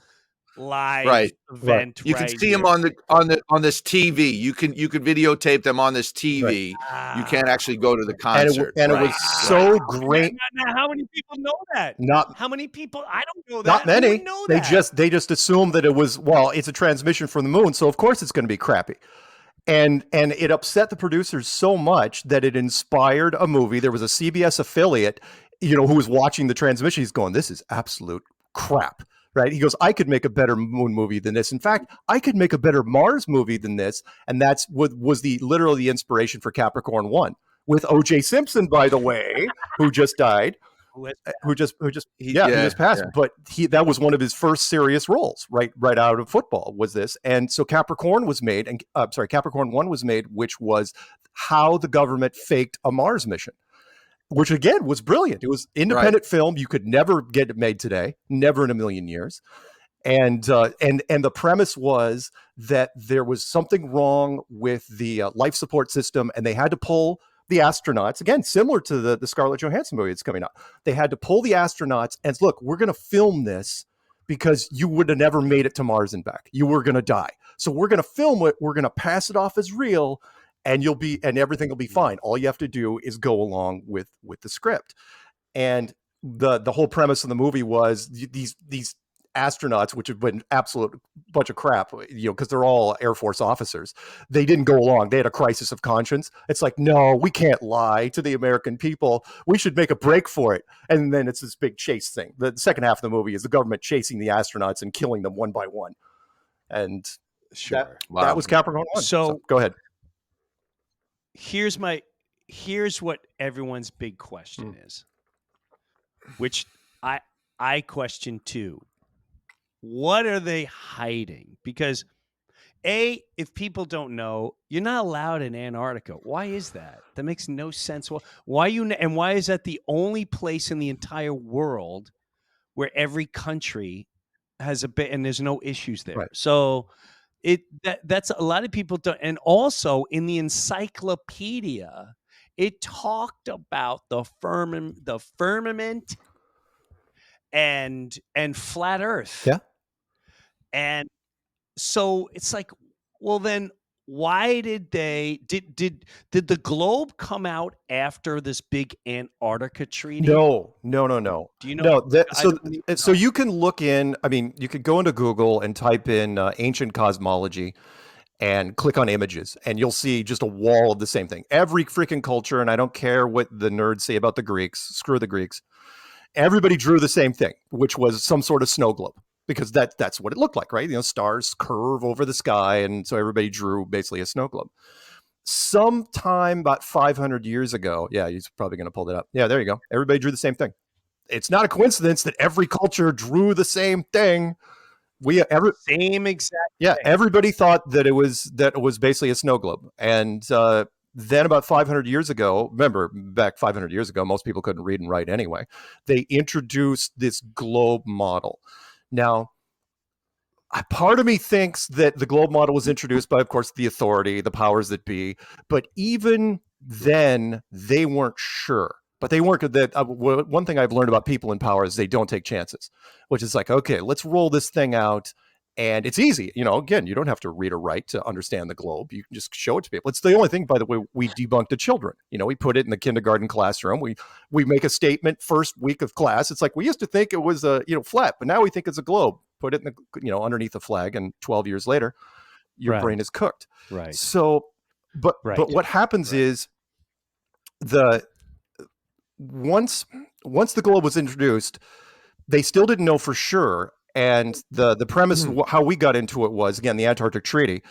live event. You can see them on this TV. You could videotape them on this TV. You can't actually go to the concert. And it was so great. Now, how many people know that? How many people? I don't know that. Not many. Who would know that? They just assumed that it was, it's a transmission from the moon, so of course it's going to be crappy. And it upset the producers so much that it inspired a movie. There was a CBS affiliate, who was watching the transmission. He's going, this is absolute crap, right? He goes, I could make a better moon movie than this. In fact, I could make a better Mars movie than this. And that's what was literally the inspiration for Capricorn 1 with O.J. Simpson, by the way, who just died. Who just passed. Yeah. But that was one of his first serious roles, right out of football was this. And so Capricorn was made, and Capricorn 1 was made, which was how the government faked a Mars mission, which again was brilliant. It was independent film. You could never get it made today, never in a million years. And the premise was that there was something wrong with the life support system, and they had to pull the astronauts, again, similar to the Scarlett Johansson movie that's coming out. They had to pull the astronauts and look, we're going to film this because you would have never made it to Mars and back. You were going to die. So we're going to film it. We're going to pass it off as real, and everything will be fine. All you have to do is go along with the script. And the whole premise of the movie was these astronauts, which have been absolute bunch of crap, because they're all Air Force officers. They didn't go along. They had a crisis of conscience. It's like, no, we can't lie to the American people. We should make a break for it. And then it's this big chase thing. The second half of the movie is the government chasing the astronauts and killing them one by one. And that was Capricorn 1. So go ahead. Here's what everyone's big question is, which I question too. What are they hiding? Because if people don't know, you're not allowed in Antarctica. Why is that? That makes no sense. Why is that the only place in the entire world where every country has a bit, and there's no issues there. Right. So that's a lot of people don't. And also in the encyclopedia, it talked about the firmament and flat Earth. Yeah. And so it's like, well, then why did the globe come out after this big Antarctica treaty? No. Do you know? No. I don't even So know. you can look in. I mean, you could go into Google and type in ancient cosmology and click on images, and you'll see just a wall of the same thing. Every freaking culture, and I don't care what the nerds say about the Greeks. Screw the Greeks. Everybody drew the same thing, which was some sort of snow globe, because that's what it looked like, right? Stars curve over the sky, and so everybody drew basically a snow globe. Sometime about 500 years ago, yeah, he's probably going to pull that up. Yeah, there you go. Everybody drew the same thing. It's not a coincidence that every culture drew the same thing. Same exact Yeah, thing. everybody thought that it was basically a snow globe, and then about 500 years ago, remember back 500 years ago, most people couldn't read and write anyway. They introduced this globe model. Now, part of me thinks that the globe model was introduced by, of course, the authority, the powers that be, but even then they weren't sure. But they weren't that. One thing I've learned about people in power is they don't take chances, which is like, okay, let's roll this thing out. And it's easy. Again, you don't have to read or write to understand the globe. You can just show it to people. It's the only thing, by the way, we debunk to children. We put it in the kindergarten classroom. We make a statement first week of class. It's like, we used to think it was flat, but now we think it's a globe. Put it in the, underneath a flag, and 12 years later, your brain is cooked. Right. So, but what happens is once the globe was introduced, they still didn't know for sure. And the premise, how we got into it was, again, the Antarctic Treaty,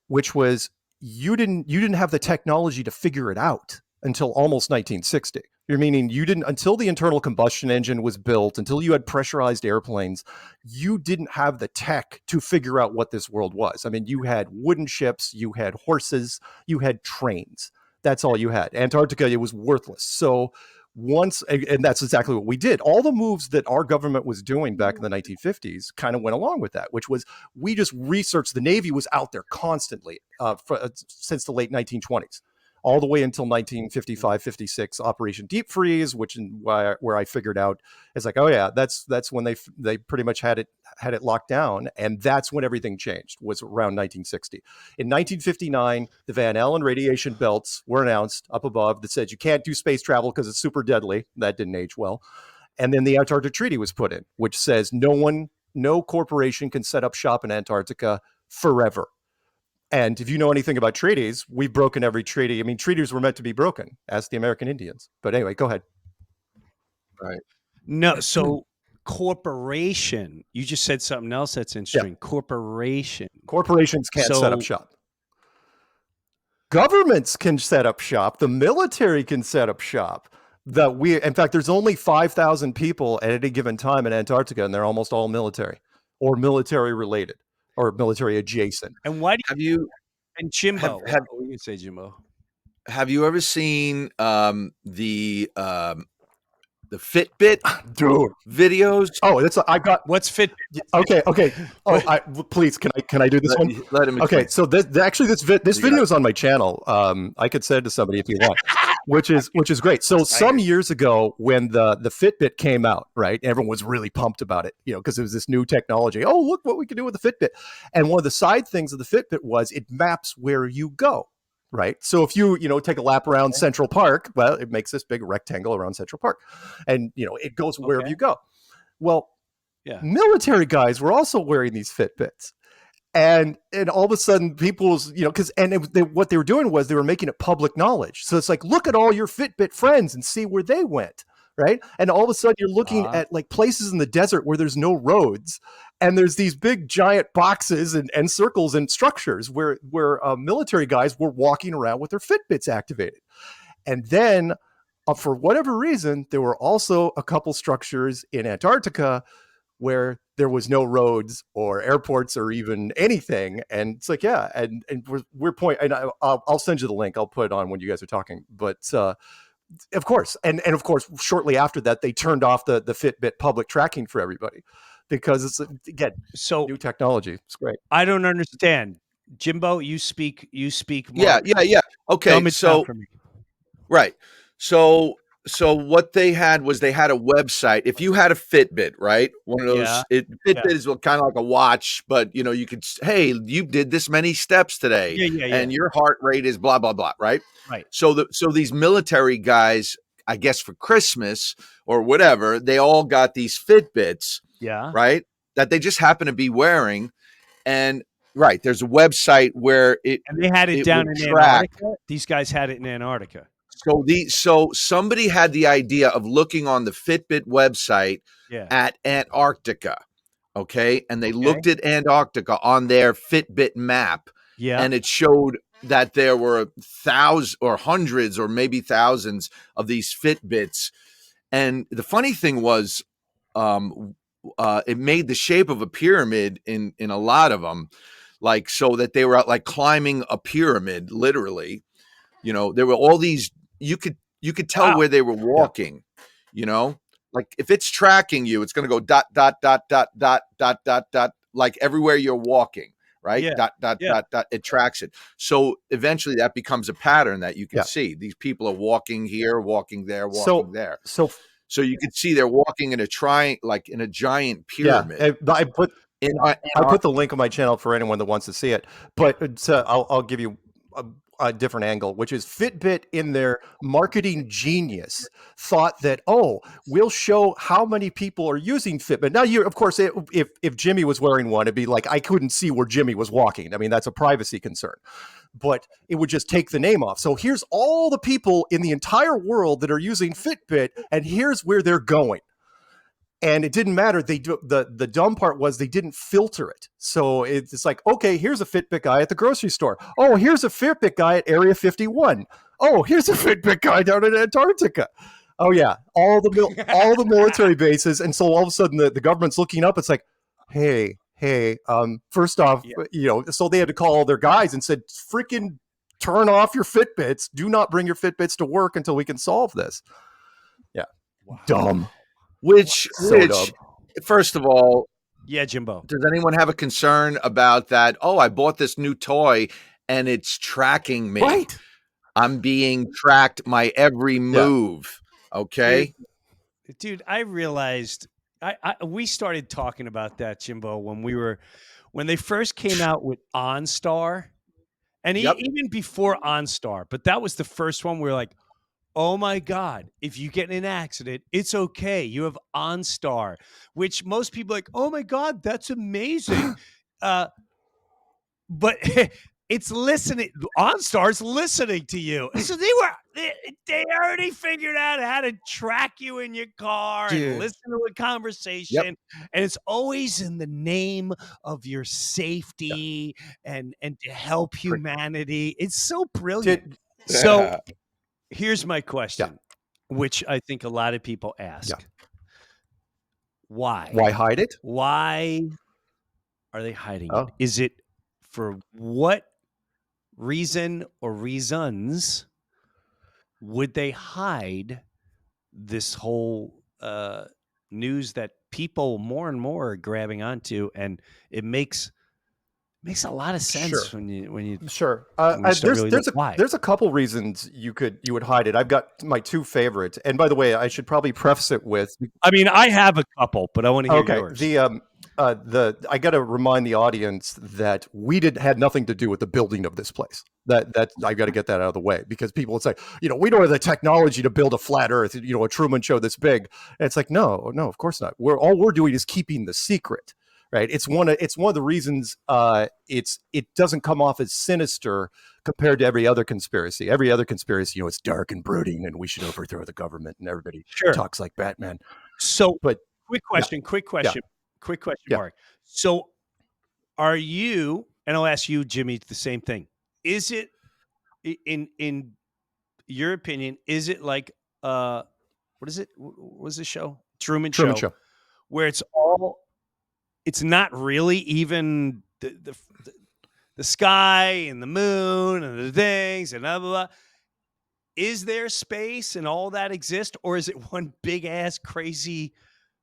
which was you didn't have the technology to figure it out until almost 1960. You're meaning you didn't, until the internal combustion engine was built, until you had pressurized airplanes, you didn't have the tech to figure out what this world was. I mean, you had wooden ships, you had horses, you had trains. That's all you had. Antarctica, it was worthless. So and that's exactly what we did. All the moves that our government was doing back in the 1950s kind of went along with that, which was we just researched. The Navy was out there constantly since the late 1920s, all the way until 1955, 56, Operation Deep Freeze, where I figured out it's like, oh yeah, that's when they pretty much had it locked down, and that's when everything changed. Was around 1960. In 1959, the Van Allen radiation belts were announced up above that said you can't do space travel because it's super deadly. That didn't age well. And then the Antarctic Treaty was put in, which says no corporation can set up shop in Antarctica forever. And if you know anything about treaties, we've broken every treaty. I mean, treaties were meant to be broken. Ask the American Indians. But anyway, go ahead. Right. No, so corporation. You just said something else that's interesting. Yeah. Corporations can't set up shop. Governments can set up shop. The military can set up shop. In fact, there's only 5,000 people at any given time in Antarctica, and they're almost all military or military related or military adjacent. And why do you and Jimbo? What were you say, Jimbo? Have you ever seen the Fitbit videos? Oh, what's Fitbit? Okay. Oh, please, can I do this one? Let him explain. Okay, so this video is on my channel. I could send it to somebody if you want, which is great. So some years ago, when the Fitbit came out, right, everyone was really pumped about it, because it was this new technology. Oh, look what we can do with the Fitbit! And one of the side things of the Fitbit was it maps where you go. Right. So if you take a lap around Central Park, well, it makes this big rectangle around Central Park, and it goes wherever you go. Well, military guys were also wearing these Fitbits, and all of a sudden people's, what they were doing was they were making it public knowledge. So it's like, look at all your Fitbit friends and see where they went. Right. And all of a sudden you're looking at like places in the desert where there's no roads, and there's these big giant boxes and circles and structures where military guys were walking around with their Fitbits activated. And then for whatever reason, there were also a couple structures in Antarctica where there was no roads or airports or even anything. And it's like, yeah. And we're and I'll send you the link. I'll put it on when you guys are talking. But of course. And of course, shortly after that, they turned off the Fitbit public tracking for everybody, because it's again So new technology. It's great. I don't understand. Jimbo, you speak Yeah, more. yeah. Okay, Dumb it down so for me. right. So what they had was they had a website. If you had a Fitbit, right? One of Yeah. those Fitbit is kind of like a watch, but you could hey, you did this many steps today Yeah. and your heart rate is blah blah blah, right? Right. So these military guys, I guess for Christmas or whatever, they all got these Fitbits, Yeah. right? That they just happen to be wearing. And right, there's a website where And they had it it down would in track. Antarctica. These guys had it in Antarctica. So somebody had the idea of looking on the Fitbit website Yeah. at Antarctica, okay? And they Okay. looked at Antarctica on their Fitbit map, Yeah. and it showed that there were thousands or hundreds or maybe thousands of these Fitbits. And the funny thing was, it made the shape of a pyramid in a lot of them, like so that they were out like climbing a pyramid, literally. There were all these. You could tell Wow. where they were walking. Like if it's tracking you, it's going to go dot dot dot dot dot dot dot dot like everywhere you're walking, right? Yeah. Dot dot Yeah. dot dot. It tracks it. So eventually, that becomes a pattern that you can Yeah. see. These people are walking here, walking there, So walking there. so So you can see they're walking in a like in a giant yeah, pyramid. I put In I put the link on my channel for anyone that wants to see it. But I'll give you a different angle, which is Fitbit in their marketing genius thought that, oh, we'll show how many people are using Fitbit. Now, of course, if Jimmy was wearing one, it'd be like I couldn't see where Jimmy was walking. I mean, that's a privacy concern. But it would just take the name off. So here's all the people in the entire world that are using Fitbit, and here's where they're going. And it didn't matter. The dumb part was they didn't filter it. So it's like, okay, here's a Fitbit guy at the grocery store. Oh, here's a Fitbit guy at Area 51. Oh, here's a Fitbit guy down in Antarctica. Oh yeah, all the military bases. And so all of a sudden the government's looking up. It's like, hey, first off, so they had to call all their guys and said, freaking turn off your Fitbits. Do not bring your Fitbits to work until we can solve this. Yeah, wow. Dumb. Which, first of all, yeah, Jimbo, does anyone have a concern about that? Oh, I bought this new toy and it's tracking me. Right. I'm being tracked my every move. Yeah. Okay. Dude, I realized we started talking about that, Jimbo, when they first came out with OnStar, and even before OnStar, but that was the first one. We were like, oh my God, if you get in an accident, it's okay. You have OnStar, which most people are like, oh my God, that's amazing. But it's listening. OnStar's listening to you. So they already figured out how to track you in your car and listen to a conversation. Yep. And it's always in the name of your safety and to help humanity. It's so brilliant. So here's my question, which I think a lot of people ask. Yeah. Why? Why hide it? Why are they hiding it? Is it for what reason or reasons would they hide this whole news that people more and more are grabbing onto? And it makes a lot of sense when you there's a couple reasons you would hide it. I've got my two favorites, and by the way, I should probably preface it with. I mean, I have a couple, but I want to hear yours. I got to remind the audience that we had nothing to do with the building of this place. That I got to get that out of the way, because people would say, we don't have the technology to build a flat Earth, a Truman Show this big. And it's like, no, of course not. All we're doing is keeping the secret. Right, it's one of the reasons it doesn't come off as sinister compared to every other conspiracy. Every other conspiracy, it's dark and brooding, and we should overthrow the government, and everybody talks like Batman. So, quick question, Mark. So, are you? And I'll ask you, Jimmy, the same thing. Is it in your opinion? Is it like what is it? What was the show? Truman Show, where it's not really even the sky and the moon and the things and blah, blah, blah. Is there space and all that exist? Or is it one big ass crazy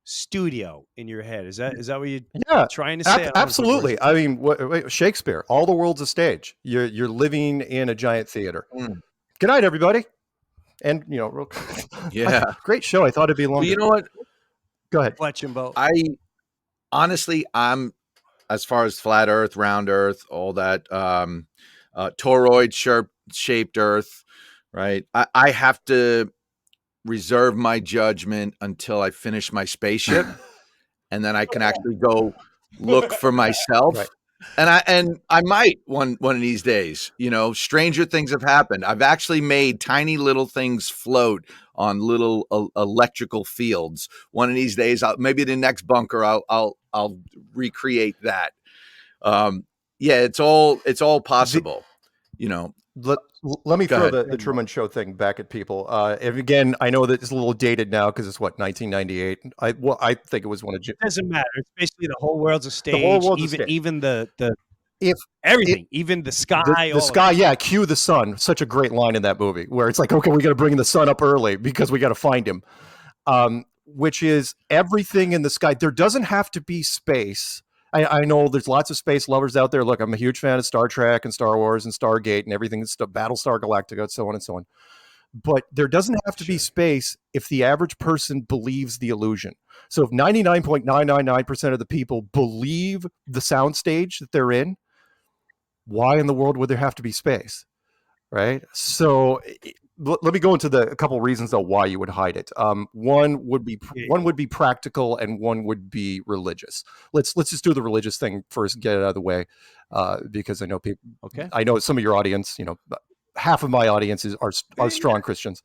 studio in your head. Is that what you're Yeah, trying to say? I don't know if it absolutely. works. I mean, Shakespeare, all the world's a stage. You're living in a giant theater. Mm. Good night, everybody. And Yeah. great show. I thought it'd be Well, longer. you know what? Go ahead. What, Jimbo? Honestly, I'm as far as flat Earth, round Earth, all that, toroid shaped Earth, right? I have to reserve my judgment until I finish my spaceship, and then I can actually go look for myself. Right. And I might one of these days. Stranger things have happened. I've actually made tiny little things float on little electrical fields. One of these days, maybe the next bunker, I'll recreate that. Yeah, it's all possible. Let me Go throw ahead. the Truman Show thing back at people. And again, I know that it's a little dated now because it's 1998. I think it was one of It doesn't matter. It's basically the whole world's a stage. The whole world's a stage. Even the if everything, even the sky. the sky, yeah, cue the sun. Such a great line in that movie where it's like, okay, we got to bring the sun up early because we got to find him. Which is everything in the sky. There doesn't have to be space. I know there's lots of space lovers out there. Look, I'm a huge fan of Star Trek and Star Wars and Stargate and everything. It's Battlestar Galactica, so on and so on. But there doesn't have to be space if the average person believes the illusion. So if 99.999% of the people believe the soundstage that they're in, why in the world would there have to be space? Right? So let me go into a couple reasons though why you would hide it. One would be practical and one would be religious. Let's just do the religious thing first, get it out of the way, because I know people. Okay. I know some of your audience. Half of my audience are strong Christians.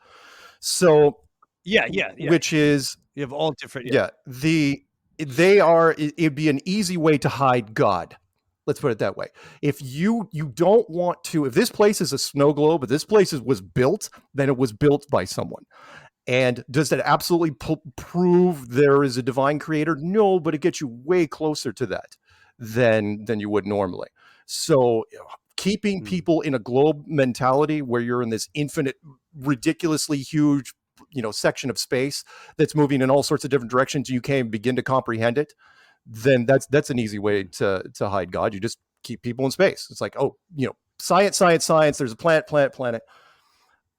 So yeah. Which is you have all different. It'd be an easy way to hide God. Let's put it that way. If you don't want to, if this place is a snow globe, if this place was built, then it was built by someone. And does that absolutely prove there is a divine creator? No, but it gets you way closer to that than you would normally. So keeping people in a globe mentality where you're in this infinite, ridiculously huge, section of space that's moving in all sorts of different directions, you can't begin to comprehend it. Then that's an easy way to hide God. You just keep people in space. It's like, science. There's a planet.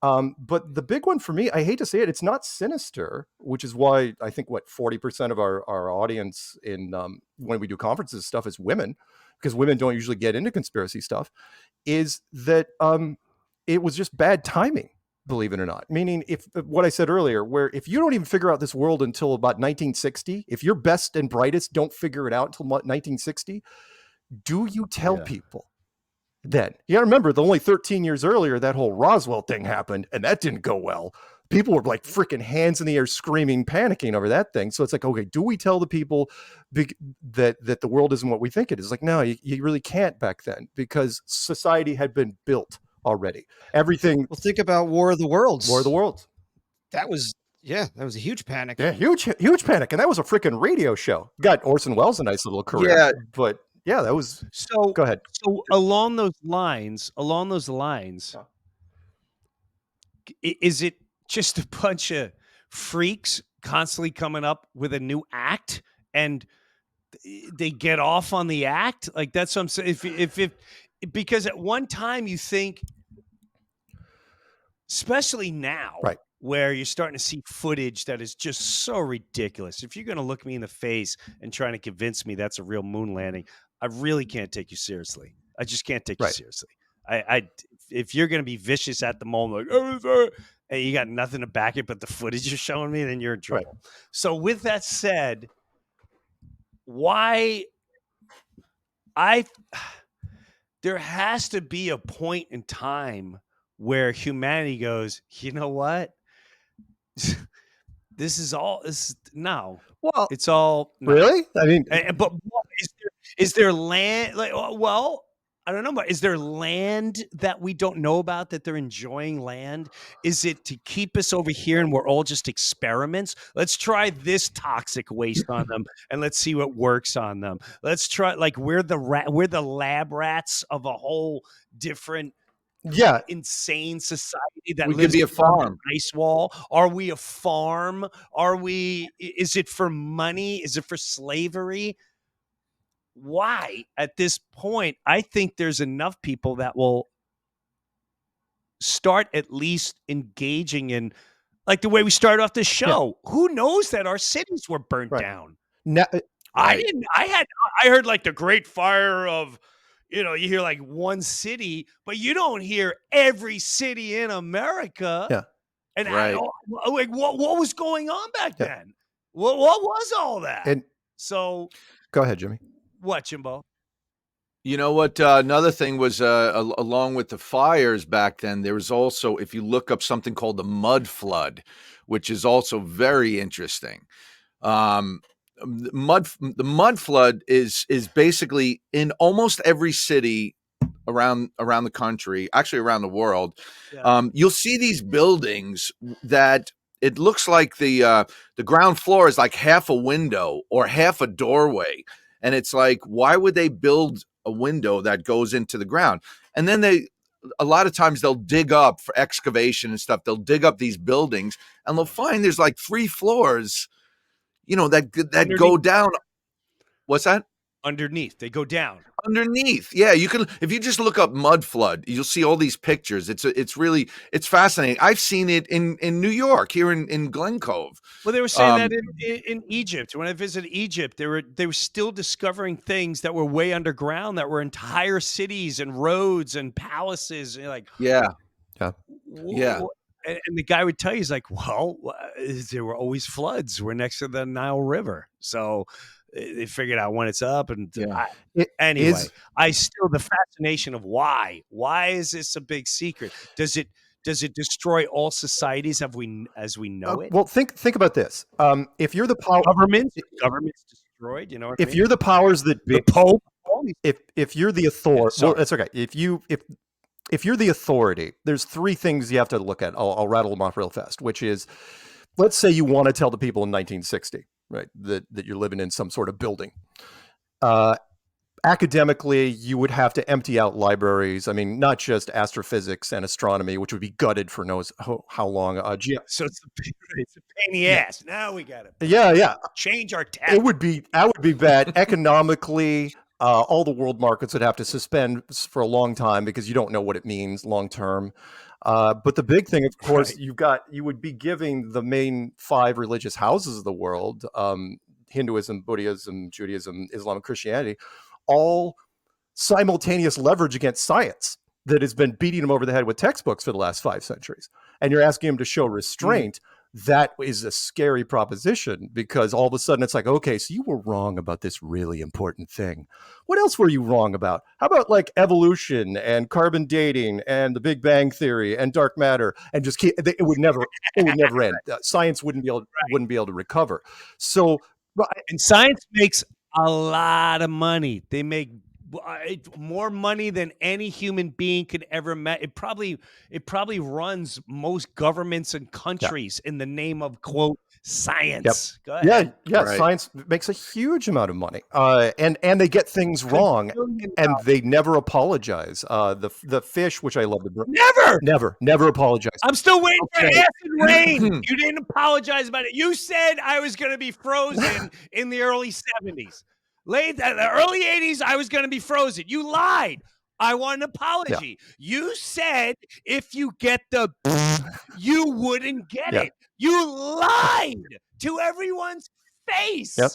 But the big one for me, I hate to say it, it's not sinister, which is why I think 40% of our audience in when we do conferences stuff is women, because women don't usually get into conspiracy stuff, is that it was just bad timing. Believe it or not. Meaning, if what I said earlier, where if you don't even figure out this world until about 1960, if your best and brightest don't figure it out until 1960, do you tell people then? You got to remember, the only 13 years earlier, that whole Roswell thing happened, and that didn't go well. People were like freaking hands in the air, screaming, panicking over that thing. So it's like, okay, do we tell the people that the world isn't what we think it is? Like, no, you really can't back then, because society had been built already. Everything. Well, think about War of the Worlds. War of the Worlds. That was a huge panic. Yeah, huge panic, and that was a freaking radio show. Got Orson Welles a nice little career. Yeah, but yeah, that was. So go ahead. So along those lines, is it just a bunch of freaks constantly coming up with a new act and they get off on the act? Like, that's what I'm saying. If because at one time you think, especially now, right, where you're starting to see footage that is just so ridiculous. If you're going to look me in the face and trying to convince me that's a real moon landing, I really can't take you seriously. I just can't take you seriously. If you're going to be vicious at the moment, like, and you got nothing to back it but the footage you're showing me, then you're in trouble. Right. So with that said, there has to be a point in time where humanity goes, you know what? It's all no. Really? I mean, but is there land? Like, well, I don't know, but is there land that we don't know about that they're enjoying land? Is it to keep us over here and we're all just experiments? Let's try this toxic waste on them and let's see what works on them. Let's try, like, we're the lab rats of a whole different Yeah. insane society that We could lives be a beyond the farm. ice wall? Are we a farm? Is it for money? Is it for slavery? Why at this point? I think there's enough people that will start at least engaging in, like the way we started off the show. Who knows that our cities were burnt Right. down? Now, I didn't. I heard like the Great Fire of, you hear like one city, but you don't hear every city in America. Yeah. And Right. like what was going on back Yeah. then? What was all that? And So go ahead, Jimmy. what, Jimbo? You know what? Another thing was, along with the fires back then, there was also, if you look up something called the mud flood, which is also very interesting. The mud flood is basically in almost every city around the country, actually around the world. Yeah. You'll see these buildings that it looks like the ground floor is like half a window or half a doorway, and it's like, why would they build a window that goes into the ground? And then a lot of times they'll dig up for excavation and stuff. They'll dig up these buildings and they'll find there's like 3 floors, that go down. What's that? Underneath, they go down. Underneath. Yeah, you can, if you just look up mud flood, you'll see all these pictures. It's fascinating. I've seen it in New York, here in Glen Cove. Well, they were saying that in Egypt. When I visited Egypt, they were still discovering things that were way underground, that were entire cities and roads and palaces. And you're like, Yeah. yeah. And the guy would tell you, he's like, well, there were always floods. We're next to the Nile River, so they figured out when it's up. And anyway, the fascination of why is this a big secret? Does it destroy all societies as we know it? Well, think about this. If you're the power, government's destroyed. If you're the powers that be, the Pope. If you're the authority, Yeah, well, that's okay. If you're the authority, there's 3 things you have to look at. I'll rattle them off real fast. Which is, let's say you want to tell the people in 1960, right, that you're living in some sort of building. Academically, you would have to empty out libraries. I mean, not just astrophysics and astronomy, which would be gutted for knows how long. So it's a pain in the ass. Now we got to change our tech. That would be bad economically. All the world markets would have to suspend for a long time because you don't know what it means long term. But the big thing, of course, you would be giving the main 5 religious houses of the world, Hinduism, Buddhism, Judaism, Islam, and Christianity, all simultaneous leverage against science that has been beating them over the head with textbooks for the last 5 centuries. And you're asking them to show restraint. That is a scary proposition, because all of a sudden it's like, okay, so you were wrong about this really important thing. What else were you wrong about? How about like evolution and carbon dating and the Big Bang Theory and dark matter, and just keep, it would never end. Science wouldn't be able to recover. So, and science makes a lot of money. They make more money than any human being could ever make. It probably runs most governments and countries in the name of, quote, science. Go ahead. Right. Science makes a huge amount of money, and they get things wrong, and they never apologize. The fish, which I love, never apologize. I'm still waiting for acid rain. You didn't apologize about it. You said I was going to be frozen in the early 70s. The early 80s, I was going to be frozen. You lied. I want an apology. Yeah. You said if you get you wouldn't get it. You lied to everyone's face. Yep.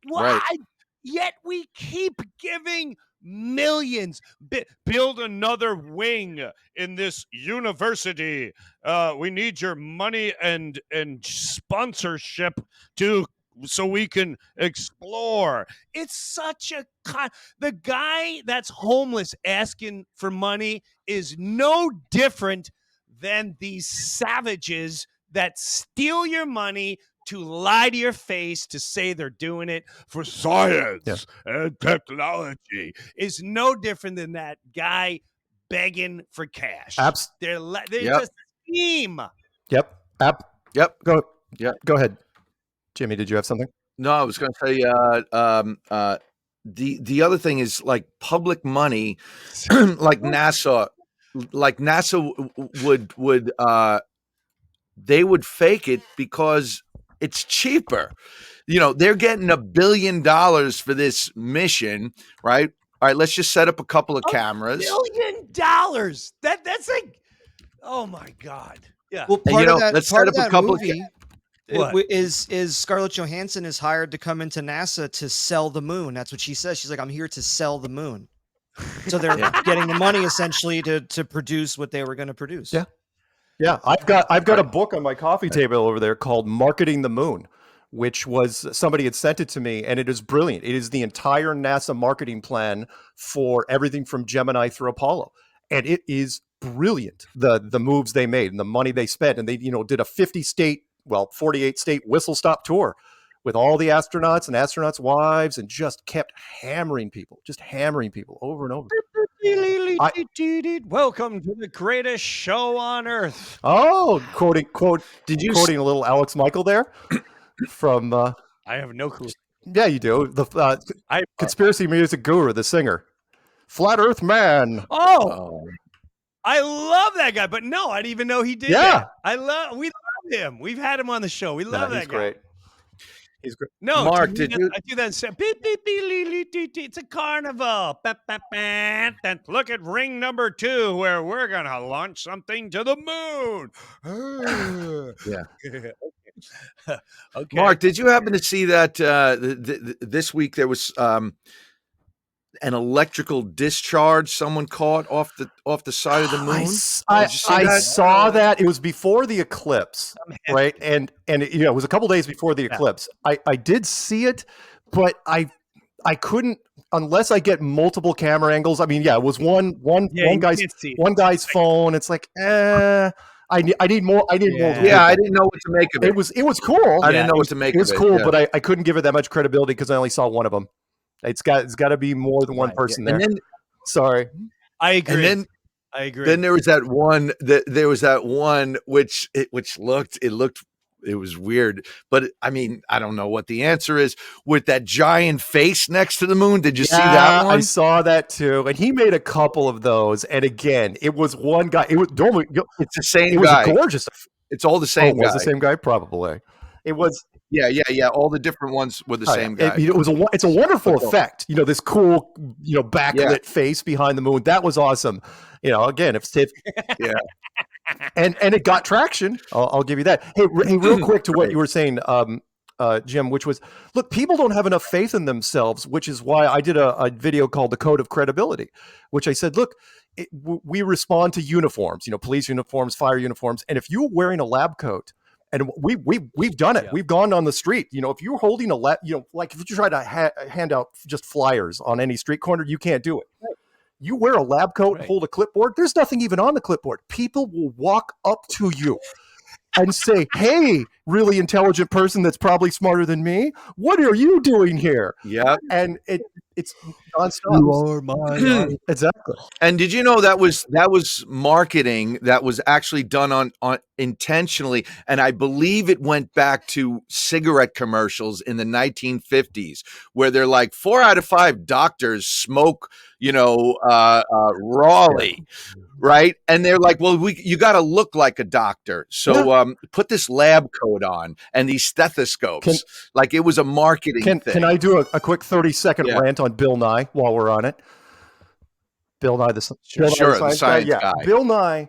Why? Right. Yet we keep giving millions. Build another wing in this university. We need your money and sponsorship so we can explore. It's such a the guy that's homeless asking for money is no different than these savages that steal your money to lie to your face to say they're doing it for science and technology. Is no different than that guy begging for cash. They're just a scheme. Yep. Go ahead. Jimmy, did you have something? No, I was going to say the other thing is like public money, like NASA. like NASA would they would fake it because it's cheaper. They're getting $1 billion for this mission, right? All right, let's just set up a couple of cameras. $1 billion. That's like, oh my God. Yeah. Well, And, part of let's that, part set of up a that couple of movie What? is Scarlett Johansson is hired to come into NASA to sell the moon. That's what she says. She's like, I'm here to sell the moon. So they're getting the money essentially to produce what they were going to produce. Yeah. Yeah, I've got a book on my coffee table over there called Marketing the Moon, which was somebody had sent it to me, and it is brilliant. It is the entire NASA marketing plan for everything from Gemini through Apollo, and it is brilliant. The moves they made and the money they spent, and they did a 48 state whistle stop tour with all the astronauts and astronauts' wives, and just kept hammering people over and over. Welcome to the greatest show on earth. Oh, quoting a little Alex Michael there from I have no clue. yeah, you do. The conspiracy music guru, the singer. Flat Earth Man. Oh, I love that guy, but no, I didn't even know he did that. We love him. We've had him on the show. We love that he's guy. great. He's great. No, Mark, I did you? do that. It's a carnival. Look at ring number 2, where we're gonna launch something to the moon. Yeah. Okay. Mark, did you happen to see that this week there was an electrical discharge someone caught off the side of the moon? I Did you see that? saw that. It was before the eclipse, right? And it was a couple days before the eclipse. I did see it, but I couldn't, unless I get multiple camera angles. I mean, it was one guy's phone. It's like, I need more. I didn't know what to make of it. It was cool. I didn't know what to make of it. It was cool, but I couldn't give it that much credibility because I only saw one of them. It's got to be more than one person there. And then, sorry, I agree. And I agree. then there was that one. There was that one which looked. It was weird, but I mean, I don't know what the answer is with that giant face next to the moon. Did you see that one? I saw that too, and he made a couple of those. And again, it was one guy. It's the same guy. guy. It was gorgeous. It's all the same guy. Was the same guy? Probably. It was. Yeah. All the different ones were the same guy. It's a wonderful effect. This cool, backlit face behind the moon. That was awesome. Again, if yeah. And it got traction. I'll give you that. Hey, real quick to what you were saying, Jim, which was, look, people don't have enough faith in themselves, which is why I did a video called The Code of Credibility, which I said, look, we respond to uniforms, police uniforms, fire uniforms, and if you're wearing a lab coat, and we've done it. Yeah. We've gone on the street. If you're holding a like if you try to hand out just flyers on any street corner, you can't do it. Right. You wear a lab coat, hold a clipboard. There's nothing even on the clipboard. People will walk up to you and say, "Hey, really intelligent person that's probably smarter than me, what are you doing here?" Yeah, and it's nonstop. You are my exactly. And did you know that was marketing that was actually done on intentionally? And I believe it went back to cigarette commercials in the 1950s, where they're like 4 out of 5 doctors smoke, Raleigh, right? And they're like, well, you got to look like a doctor, so put this lab coat on and these stethoscopes. Like it was a marketing thing. Can I do a quick 30-second rant on Bill Nye while we're on it? Bill Nye, the science guy. Bill Nye,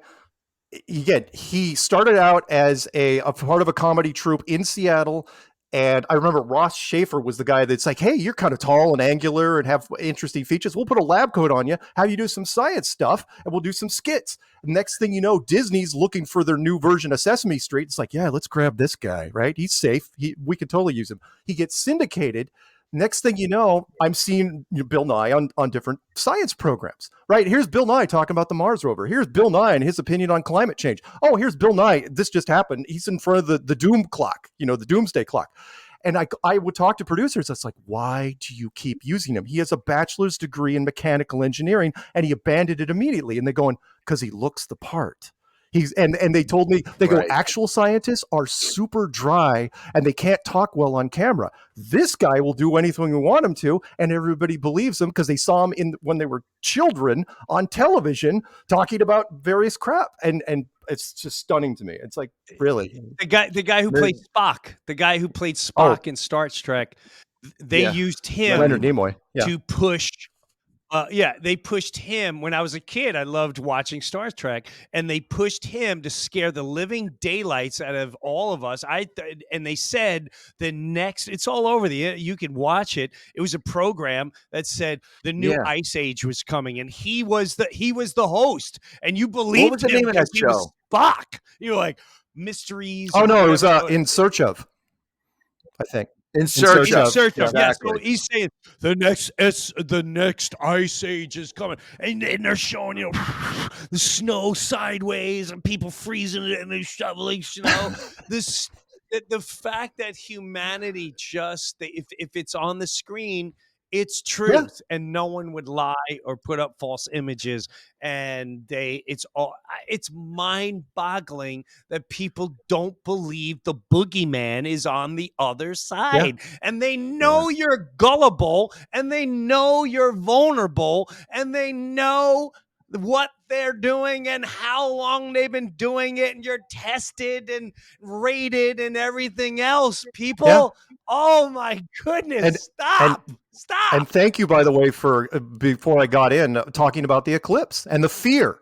again, he started out as a part of a comedy troupe in Seattle. And I remember Ross Schaefer was the guy that's like, hey, you're kind of tall and angular and have interesting features. We'll put a lab coat on you, have you do some science stuff, and we'll do some skits. Next thing you know, Disney's looking for their new version of Sesame Street. It's like, yeah, let's grab this guy, right? He's safe. We can totally use him. He gets syndicated. Next thing you know, I'm seeing Bill Nye on different science programs, right? Here's Bill Nye talking about the Mars rover. Here's Bill Nye and his opinion on climate change. Oh, here's Bill Nye. This just happened. He's in front of the doom clock, the doomsday clock. And I would talk to producers. It's like, why do you keep using him? He has a bachelor's degree in mechanical engineering and he abandoned it immediately. And they're going, because he looks the part. And they told me, they go, Right. actual scientists are super dry and they can't talk well on camera. This guy will do anything we want him to, and everybody believes him because they saw him when they were children on television talking about various crap. And it's just stunning to me. It's like, really? The guy who played Spock, in Star Trek, they Yeah. used Leonard him Nimoy. Yeah. to push. They pushed him when I was a kid. I loved watching Star Trek, and they pushed him to scare the living daylights out of all of us. And they said it's all over you can watch it. It was a program that said the new Yeah. ice age was coming, and he was the host, and you What believed was the him name of that because he was show? Spock. You're like mysteries. Oh, or no, it was whatever. In Search of, I think. In search In of. search of, yeah. Exactly. So he's saying the next ice age is coming, and they're showing the snow sideways and people freezing it and they're shoveling snow. The fact that humanity if it's on the screen, it's truth, and no one would lie or put up false images. And it's mind-boggling that people don't believe the boogeyman is on the other side. And they know you're gullible, and they know you're vulnerable, and they know what they're doing and how long they've been doing it, and you're tested and rated and everything else. People, oh my goodness, stop. And thank you, by the way, for before I got in talking about the eclipse and the fear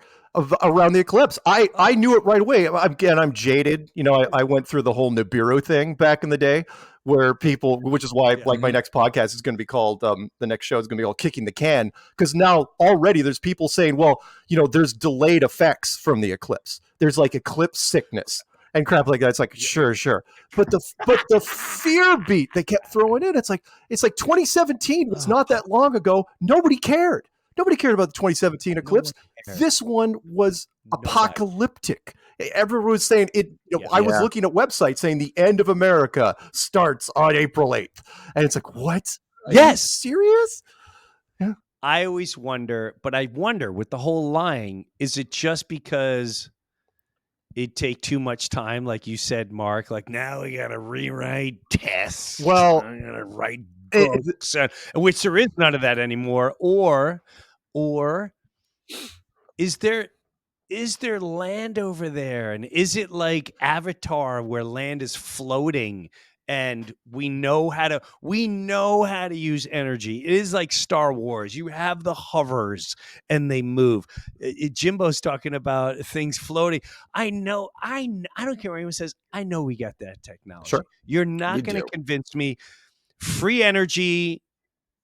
around the eclipse. I knew it right away. Again, I'm jaded. You know, I went through the whole Nibiru thing back in the day, where people, which is why like my next podcast is going to be called, the next show is going to be called Kicking the Can, because now already there's people saying, well, you know, there's delayed effects from the eclipse. There's like eclipse sickness and crap like that. It's like, sure. But the fear beat they kept throwing in, it's like 2017 was not that long ago. Nobody cared. Nobody cared about the 2017 eclipse. This one was apocalyptic. Everyone was saying it. I was looking at websites saying the end of America starts on April 8th. And it's like, what? Are you serious? Yeah. I always wonder, but I wonder with the whole lying, is it just because it'd take too much time, like you said, Mark? Like, now we got to rewrite tests. Well, I got to write books, which there is none of that anymore. Or is there land over there? And is it like Avatar, where land is floating and we know how to use energy? It is like Star Wars. You have the hovers and they move. Jimbo's talking about things floating. I know. I don't care what anyone says. I know we got that technology. Sure. You're not going to convince me. Free energy,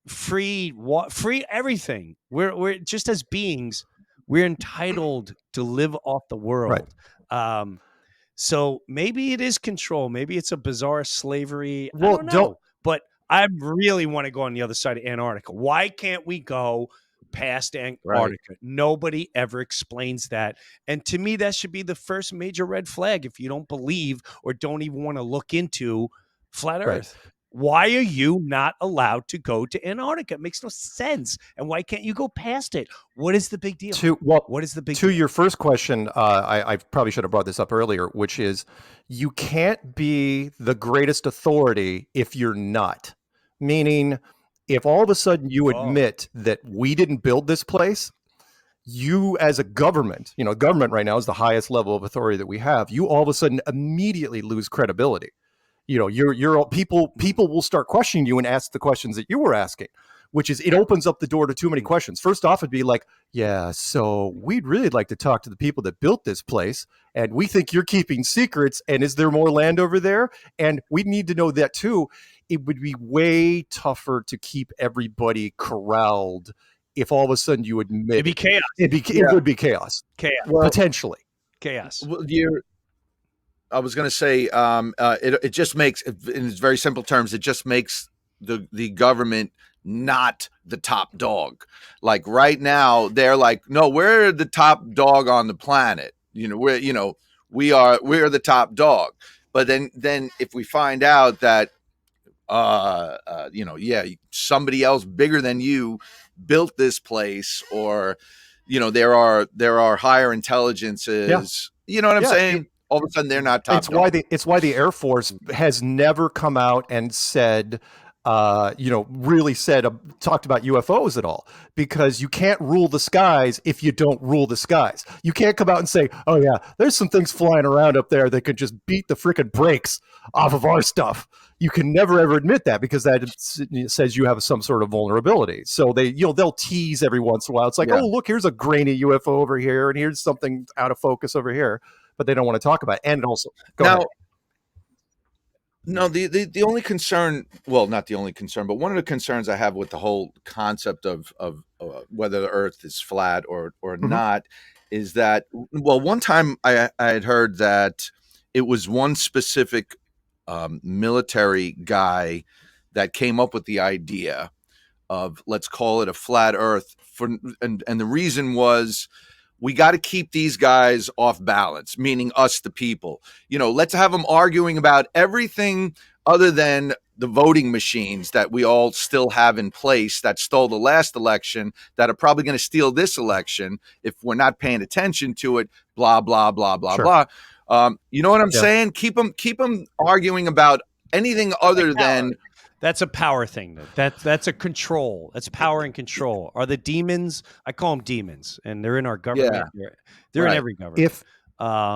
free everything. We're just, as beings, we're entitled to live off the world. Right. So maybe it is control. Maybe it's a bizarre slavery. Well, I don't know. But I really want to go on the other side of Antarctica. Why can't we go past Antarctica? Right. Nobody ever explains that. And to me, that should be the first major red flag if you don't believe or don't even want to look into flat Earth. Right. Why are you not allowed to go to Antarctica? It makes no sense. And why can't you go past it? What is the big deal? What is the big deal? To your first question, I probably should have brought this up earlier, which is you can't be the greatest authority if you're not. Meaning, if all of a sudden you admit that we didn't build this place, you as a government, government right now is the highest level of authority that we have. You all of a sudden immediately lose credibility. People will start questioning you and ask the questions that you were asking, which is, it opens up the door to too many questions. First off, it'd be like, yeah, so we'd really like to talk to the people that built this place, and we think you're keeping secrets, and is there more land over there? And we need to know that too. It would be way tougher to keep everybody corralled if all of a sudden you admit it'd be chaos. It would be chaos. Potentially. Chaos. Well, I was going to say, it just makes, in very simple terms, it just makes the government not the top dog. Like right now, they're like, no, we're the top dog on the planet. We're the top dog. But then if we find out that, somebody else bigger than you built this place, or, there are higher intelligences. You know what I'm Yeah, saying? All of a sudden, they're not top dog. It's why the Air Force has never come out and said, really talked about UFOs at all, because you can't rule the skies if you don't rule the skies. You can't come out and say, oh yeah, there's some things flying around up there that could just beat the freaking brakes off of our stuff. You can never ever admit that, because that says you have some sort of vulnerability. So they'll tease every once in a while. It's like, oh look, here's a grainy UFO over here, and here's something out of focus over here. But they don't want to talk about it. And also, go ahead. No, the only concern, well, not the only concern, but one of the concerns I have with the whole concept of whether the Earth is flat or not is that, well, one time I had heard that it was one specific military guy that came up with the idea of, let's call it a flat Earth, and the reason was, we got to keep these guys off balance, meaning us, the people. Let's have them arguing about everything other than the voting machines that we all still have in place that stole the last election, that are probably going to steal this election if we're not paying attention to it, blah, blah, blah, blah, blah. You know what I'm saying? Keep them arguing about anything other than... That's a power thing. That's a control. That's power and control. Are the demons? I call them demons, and they're in our government. Yeah. They're in every government.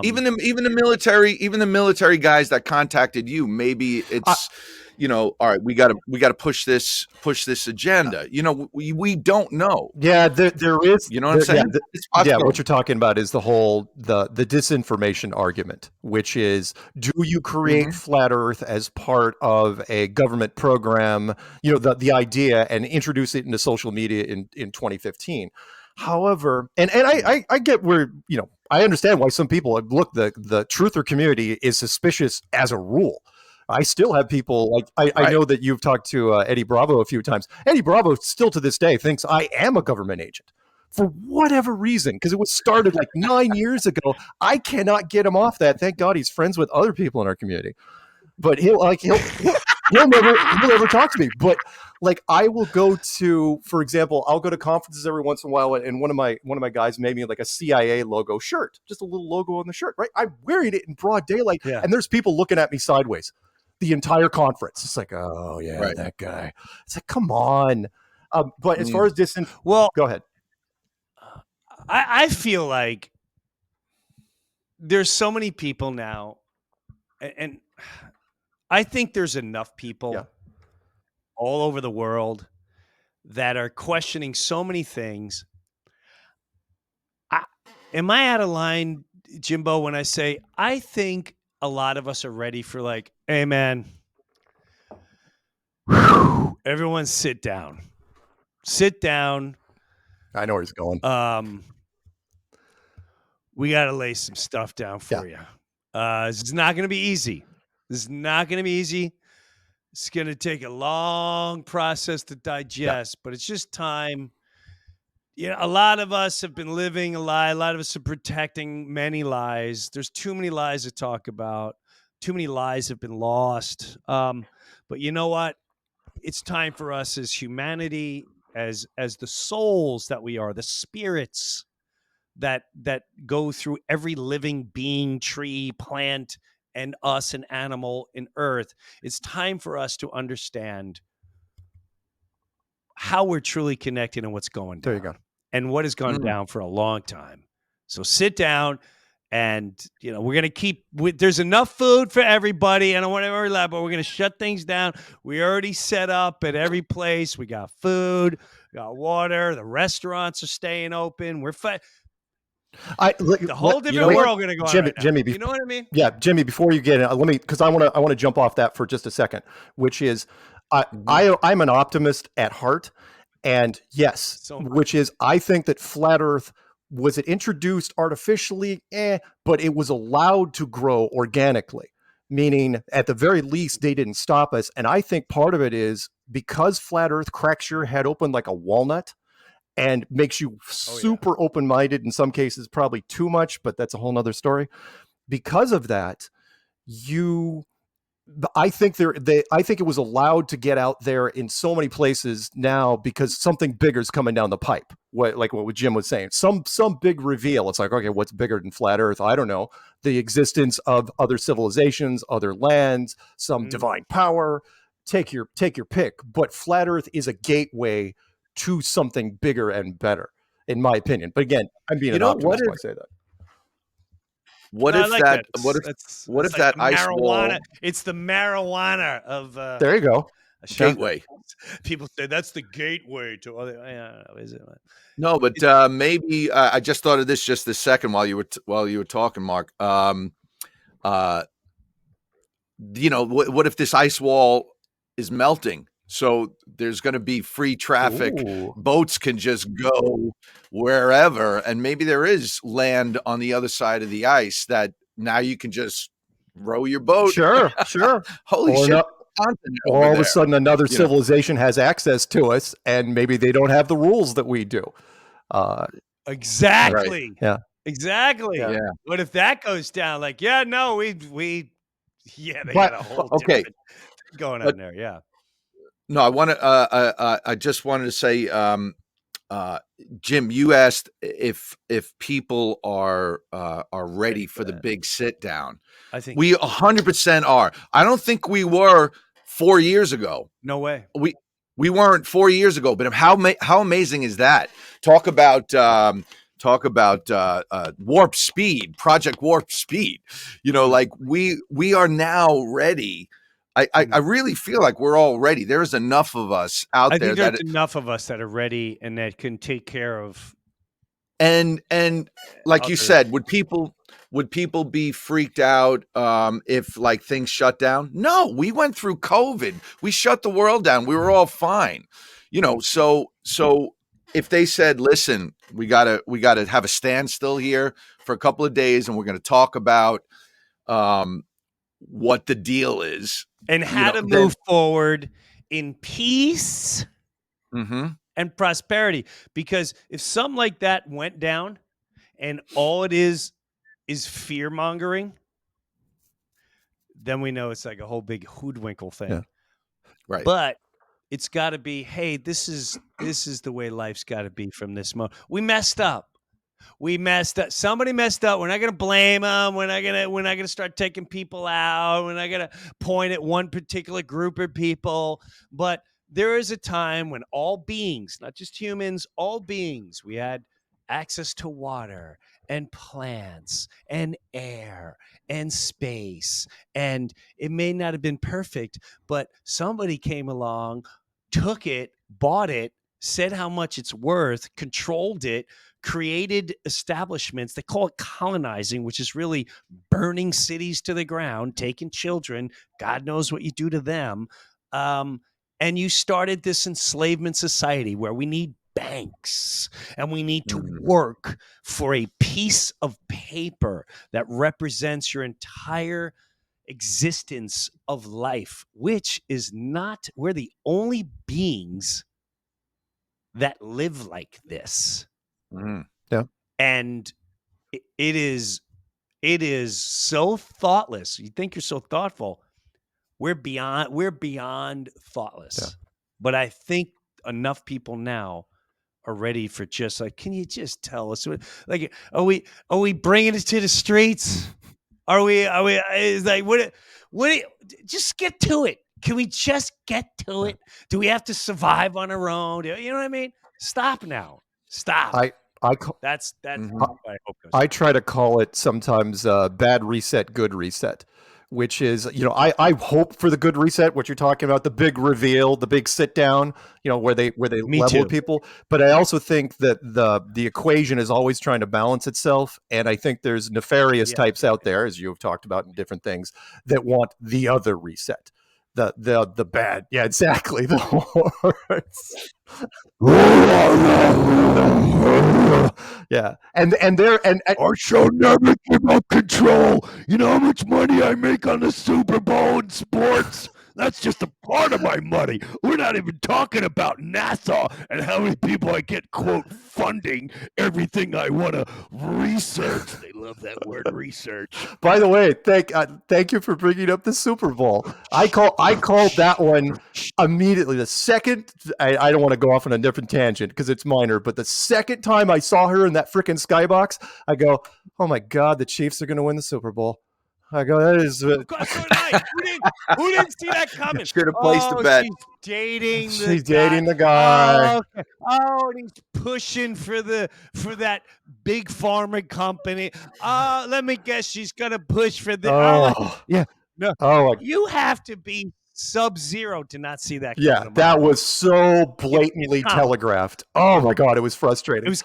Even the military guys that contacted you, maybe it's all right, we got to push this agenda. We don't know. Yeah, there is. You know what I'm saying? What you're talking about is the whole the disinformation argument, which is, do you create flat Earth as part of a government program? The idea, and introduce it into social media in 2015. However, and I get where, I understand why some people look, the truther community is suspicious as a rule. I still have people like, I know that you've talked to Eddie Bravo a few times. Eddie Bravo still to this day thinks I am a government agent for whatever reason, because it was started like 9 years ago. I cannot get him off that. Thank God he's friends with other people in our community. But he'll never talk to me. But like, I will go to, for example, I'll go to conferences every once in a while, and one of my guys made me like a CIA logo shirt, just a little logo on the shirt, right? I'm wearing it in broad daylight, and there's people looking at me sideways the entire conference. It's like, oh yeah, that guy. It's like, come on. But as far as go ahead. I feel like there's so many people now, and I think there's enough people all over the world that are questioning so many things. Am I out of line, Jimbo, when I say I think a lot of us are ready for, like, hey man, everyone sit down. I know where he's going. We got to lay some stuff down for you. This is not going to be easy. It's going to take a long process to digest, but it's just time. A lot of us have been living a lie. A lot of us are protecting many lies. There's too many lies to talk about. Too many lies have been lost. But you know what? It's time for us as humanity, as the souls that we are, the spirits that go through every living being, tree, plant, and us, an animal, in earth. It's time for us to understand how we're truly connected and what's going down. There you go. And what has gone down for a long time. So sit down, and we're going to keep. There's enough food for everybody. I don't want to worry about, but we're going to shut things down. We already set up at every place. We got food, we got water. The restaurants are staying open. We're the whole different world going to go on right now. Jimmy, you know what I mean? Yeah, Jimmy. Before you get in, because I want to jump off that for just a second, which is, I'm an optimist at heart, and yes, which is, I think that flat Earth, was it introduced artificially? But it was allowed to grow organically, meaning at the very least they didn't stop us. And I think part of it is because flat Earth cracks your head open like a walnut and makes you super open-minded, in some cases probably too much, but that's a whole nother story. Because of that, you I think I think it was allowed to get out there in so many places now because something bigger is coming down the pipe. Like what Jim was saying, some big reveal. It's like, okay, what's bigger than flat Earth? I don't know. The existence of other civilizations, other lands, some divine power. Take your pick. But flat Earth is a gateway to something bigger and better, in my opinion. But again, I'm being an optimist when I say that. What No, if I like that? that. What if? It's What if like that the ice wall marijuana? It's the marijuana of There you go. Shaka. gateway? People say that's the gateway to other. I don't know, is it? No, but maybe I just thought of this just a second while you were talking, Mark. What if this ice wall is melting? So there's going to be free traffic. Ooh. Boats can just go wherever, and maybe there is land on the other side of the ice that now you can just row your boat. Sure. Holy Or shit! not- continent Or over all of a there. sudden another civilization has access to us, and maybe they don't have the rules that we do. Exactly. Yeah. Exactly. Yeah. What if that goes down? Like, they But- got a whole okay. different thing going on But- there. Yeah. No, I want to. I just wanted to say, Jim, you asked if people are ready for the big sit down. I think We 100% are. I don't think we were 4 years ago. no way. We weren't 4 years ago. But how amazing is that? Talk about warp speed, Project Warp Speed. Like we are now ready. I really feel like we're all ready. There's enough of us out I there think that there's enough of us that are ready and that can take care of. and like you Others. said, would people be freaked out if like things shut down? No, we went through COVID. We shut the world down. We were all fine. So if they said, listen, we gotta have a standstill here for a couple of days and we're gonna talk about what the deal is. And how to move forward in peace Mhm. and prosperity. Because if something like that went down and all it is fear mongering, then we know it's like a whole big hoodwinkle thing. Yeah. Right. But it's got to be, hey, this is the way life's got to be from this moment. We messed up. Somebody messed up. We're not going to blame them. We're not going to start taking people out. We're not going to point at one particular group of people. But there is a time when all beings, not just humans, all beings, we had access to water and plants and air and space. And it may not have been perfect, but somebody came along, took it, bought it, said how much it's worth, controlled it, created establishments. They call it colonizing, which is really burning cities to the ground, taking children. God knows what you do to them. And you started this enslavement society where we need banks and we need to work for a piece of paper that represents your entire existence of life, which is not, we're the only beings that live like this. Mhm. And it is so thoughtless. You think you're so thoughtful. We're beyond thoughtless. Yeah. But I think enough people now are ready for just like, can you just tell us like, are we bringing it to the streets? Are we, it's like, what, just get to it. Can we just get to it? Do we have to survive on our own? You know what I mean? Stop now. Stop. That's what I hope goes. I try to call it sometimes bad reset, good reset, which is, I hope for the good reset, what you're talking about, the big reveal, the big sit down, where they level too. with people. But I also think that the equation is always trying to balance itself. And I think there's nefarious types out there, as you've talked about in different things, that want the other reset. The bad. Yeah, exactly. The horse. Yeah. And I shall never give up control. You know how much money I make on the Super Bowl in sports? That's just a part of my money. We're not even talking about NASA and how many people I get, quote, funding everything I want to research. They love that word, research. By the way, thank you for bringing up the Super Bowl. I called that one immediately. The second, I don't want to go off on a different tangent because it's minor, but the second time I saw her in that freaking skybox, I go, oh my God, the Chiefs are going to win the Super Bowl. I go, that is. Of course, so did I. Who didn't see that coming? Should have placed a bet. She's dating the She's guy. dating the guy. Oh, okay. And he's pushing for that big pharma company. Let me guess, she's gonna push for the. Yeah. No. Oh, You have to be Sub-Zero to not see that. yeah. coming. That was so blatantly telegraphed. Oh my God, it was frustrating. It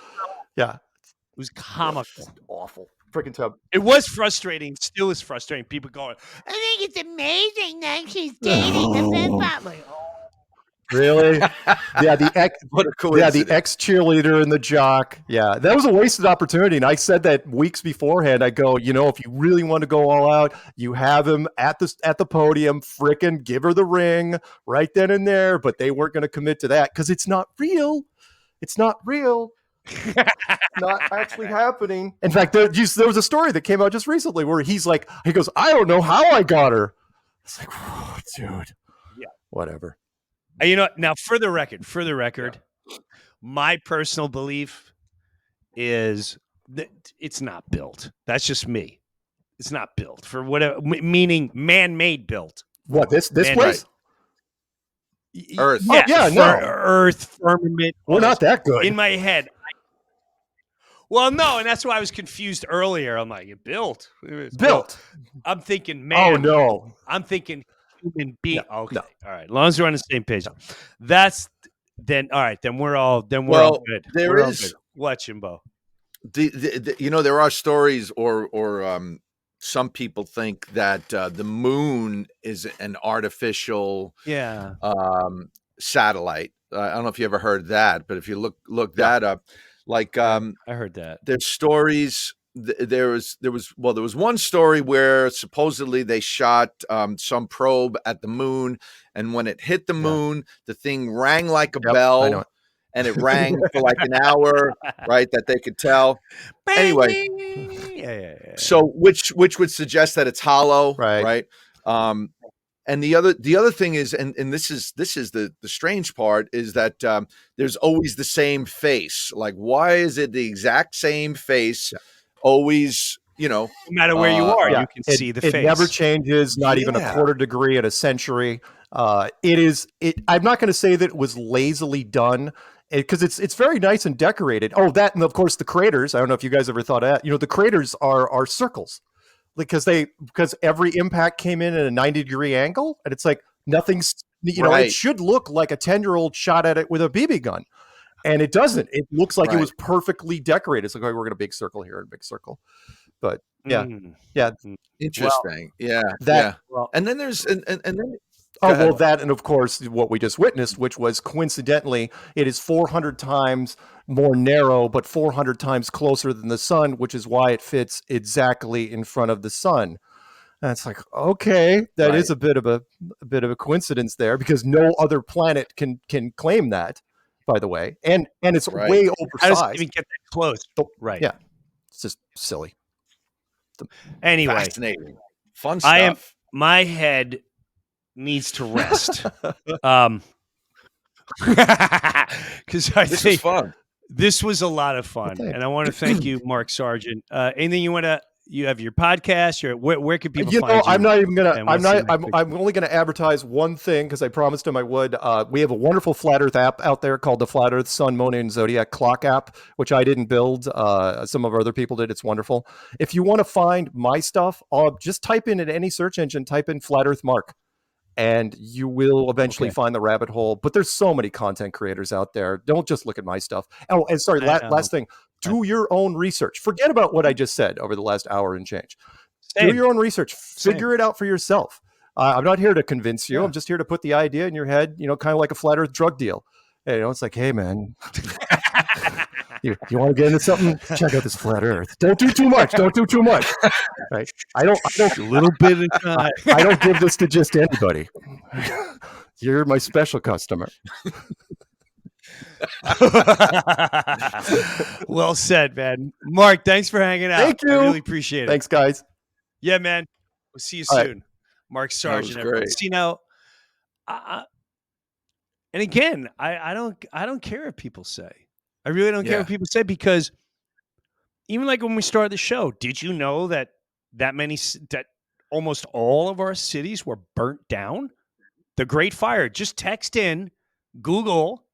was comical. Awful. Freaking tub. It was frustrating. Still is frustrating. People going, I think it's amazing that she's dating the best family. Really? Yeah, What a the coincidence. ex cheerleader and the jock. Yeah, that was a wasted opportunity. And I said that weeks beforehand. I go, if you really want to go all out, you have him at the podium, frickin' give her the ring right then and there. But they weren't going to commit to that because it's not real. It's not real. Not actually happening. In fact, there was a story that came out just recently where he goes, I don't know how I got her. It's like, oh, dude. Yeah. Whatever. Now for the record, my personal belief is that it's not built. That's just me. It's not built for whatever, meaning man-made built. What, this place? Earth. Oh, yeah, no. Earth, firmament. We're not that good. In my head. Well, no, and that's why I was confused earlier. I'm like, built. Built. I'm thinking man. Oh, no. I'm thinking human being. No, okay. no. All right. As long as we're on the same page. That's then all right. Then we're all all good. There is what, Jimbo? There are stories or some people think that the moon is an artificial satellite. I don't know if you ever heard that, but if you look that up, I heard that. there's stories. There was one story where supposedly they shot some probe at the moon, and when it hit the moon, the thing rang like a bell, and it rang for like an hour, right? That they could tell. Anyway, so which would suggest that it's hollow, right? And the other thing is, and this is the strange part, is that there's always the same face. Like, why is it the exact same face? Always, no matter where you are, you can see the face. It never changes, not even a quarter degree in a century. I'm not going to say that it was lazily done because it's very nice and decorated. Oh, that, and of course the craters. I don't know if you guys ever thought of that. The craters are circles because every impact came in at a 90-degree angle, and it's like nothing's. It should look like a 10-year-old shot at it with a BB gun. And it doesn't. It looks like it was perfectly decorated. It's like, we're going to big circle here and big circle. But yeah. Interesting. Well, and then there's and then that, and of course what we just witnessed, which was coincidentally, it is 400 times more narrow, but 400 times closer than the sun, which is why it fits exactly in front of the sun. And it's like, okay, that is a bit of a coincidence there, because no other planet can claim that. By the way, and it's way oversized. How does it even get that close? Right. Yeah. It's just silly. Anyway. Fascinating. Fun stuff. My head needs to rest. Because this was fun. This was a lot of fun. And I want to thank you, Mark Sargent. Anything you have your podcast, where can people find you? I'm not even gonna. I'm only gonna advertise one thing because I promised him I would. We have a wonderful Flat Earth app out there called the Flat Earth Sun, Moon, and Zodiac Clock app, which I didn't build. Some of our other people did. It's wonderful. If you want to find my stuff, just type in any search engine, type in Flat Earth Mark, and you will eventually find the rabbit hole. But there's so many content creators out there. Don't just look at my stuff. Oh, and sorry, last thing. Do your own research. Forget about what I just said over the last hour and change. Do your own research. Figure it out for yourself. I'm not here to convince you. I'm just here to put the idea in your head, kind of like a flat earth drug deal. It's like, hey, man, You want to get into something? Check out this flat Earth. Don't do too much. Don't do too much. Right? I don't. A little bit of time. I don't give this to just anybody. You're my special customer. Well said, man. Mark, thanks for hanging out. Thank you. I really appreciate it. Thanks, guys. Yeah, man. We'll see you All right. soon. Mark Sargent. was everyone. great. See now, and again, I don't care what people say. I really don't care Yeah. what people say, because even like when we started the show, did you know that that almost all of our cities were burnt down? The Great Fire. Just text in Google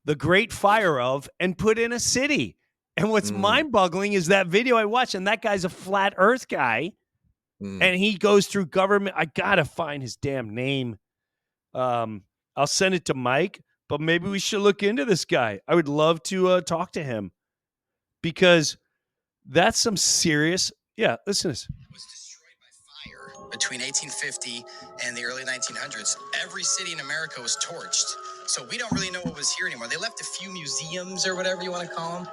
the Great Fire of and put in a city. And what's mind-boggling is that video I watched, and that guy's a flat Earth guy, and he goes through government. I gotta find his damn name. I'll send it to Mike, but maybe we should look into this guy. I would love to talk to him, because that's some serious. Yeah, listen to this. Was destroyed by fire between 1850 and the early 1900s. Every city in America was torched. So we don't really know what was here anymore. They left a few museums or whatever you want to call them.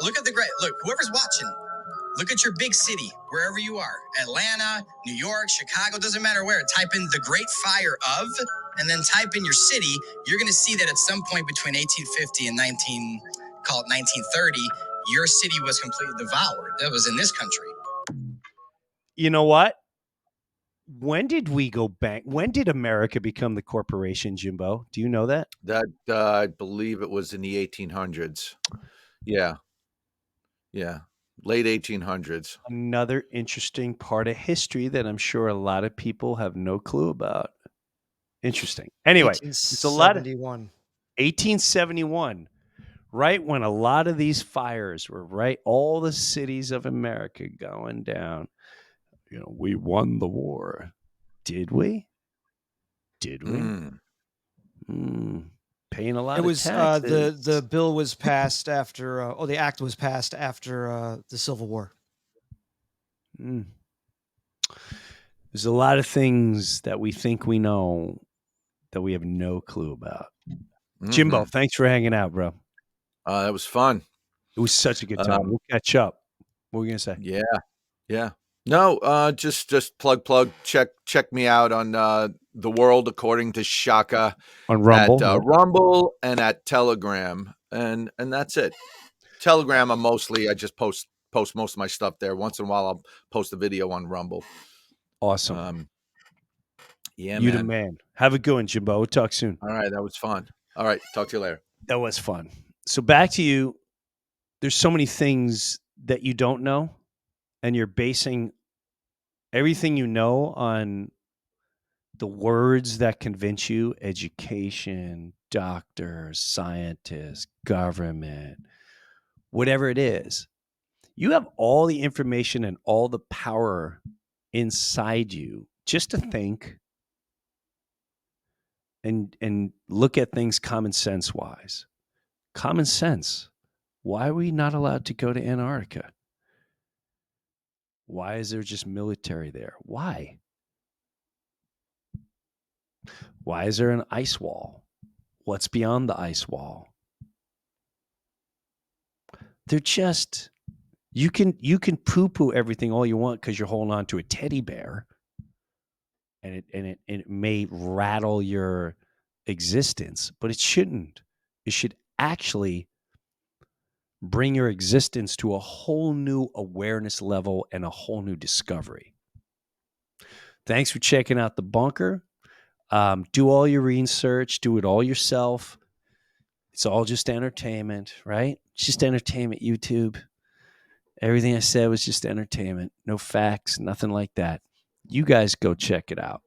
Look at look, whoever's watching, look at your big city, wherever you are. Atlanta, New York, Chicago, doesn't matter where. Type in the Great Fire of, and then type in your city. You're going to see that at some point between 1850 and 1930, your city was completely devoured. That was in this country. You know what? When did we go back? When did America become the corporation, Jimbo? Do you know that? That I believe it was in the 1800s. Yeah. Late 1800s. Another interesting part of history that I'm sure a lot of people have no clue about. Interesting. Anyway, it's a lot of 1871, right when a lot of these fires were all the cities of America going down. We won the war. Did we? Paying a lot It was of taxes. the bill was passed after, the act was passed after the Civil War. There's a lot of things that we think we know that we have no clue about. Jimbo, thanks for hanging out, bro. That was fun. It was such a good time. We'll catch up. What were you gonna say? Yeah. No, just plug. Check me out on The World According to Shaka On Rumble. at Rumble and at Telegram, and that's it. Telegram, I just post most of my stuff there. Once in a while, I'll post a video on Rumble. Awesome. Yeah, you man. the man. Have a good one, Jimbo. We'll talk soon. All right, that was fun. All right, talk to you later. That was fun. So back to you. There's so many things that you don't know, and you're basing everything you know on the words that convince you: education, doctors, scientists, government, whatever it is. You have all the information and all the power inside you just to think and look at things common sense wise. Common sense. Why are we not allowed to go to Antarctica? Why is there just military there? Why? Why is there an ice wall? What's beyond the ice wall? They're just, you can poo-poo everything all you want because you're holding on to a teddy bear, and it may rattle your existence, but it shouldn't. It should actually bring your existence to a whole new awareness level and a whole new discovery. Thanks for checking out The Bunker. Do all your research. Do it all yourself. It's all just entertainment, right? It's just entertainment, YouTube. Everything I said was just entertainment. No facts, nothing like that. You guys go check it out.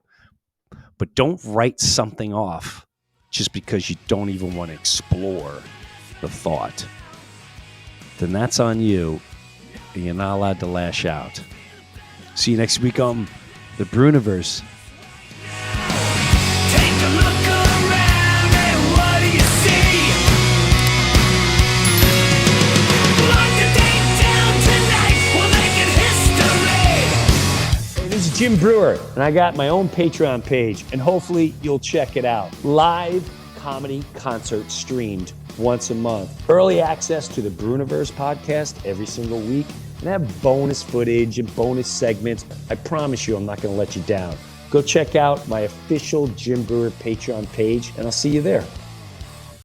But don't write something off just because you don't even want to explore the thought. Then that's on you, and you're not allowed to lash out. See you next week on the Breuniverse. Take a look around and what do you see? Mark the date down tonight, we'll make it history. Hey, this is Jim Breuer, and I got my own Patreon page, and hopefully you'll check it out. Live comedy concert streamed once a month. Early access to the Breuniverse podcast every single week, and have bonus footage and bonus segments. I promise you I'm not going to let you down. Go check out my official Jim Breuer Patreon page, and I'll see you there.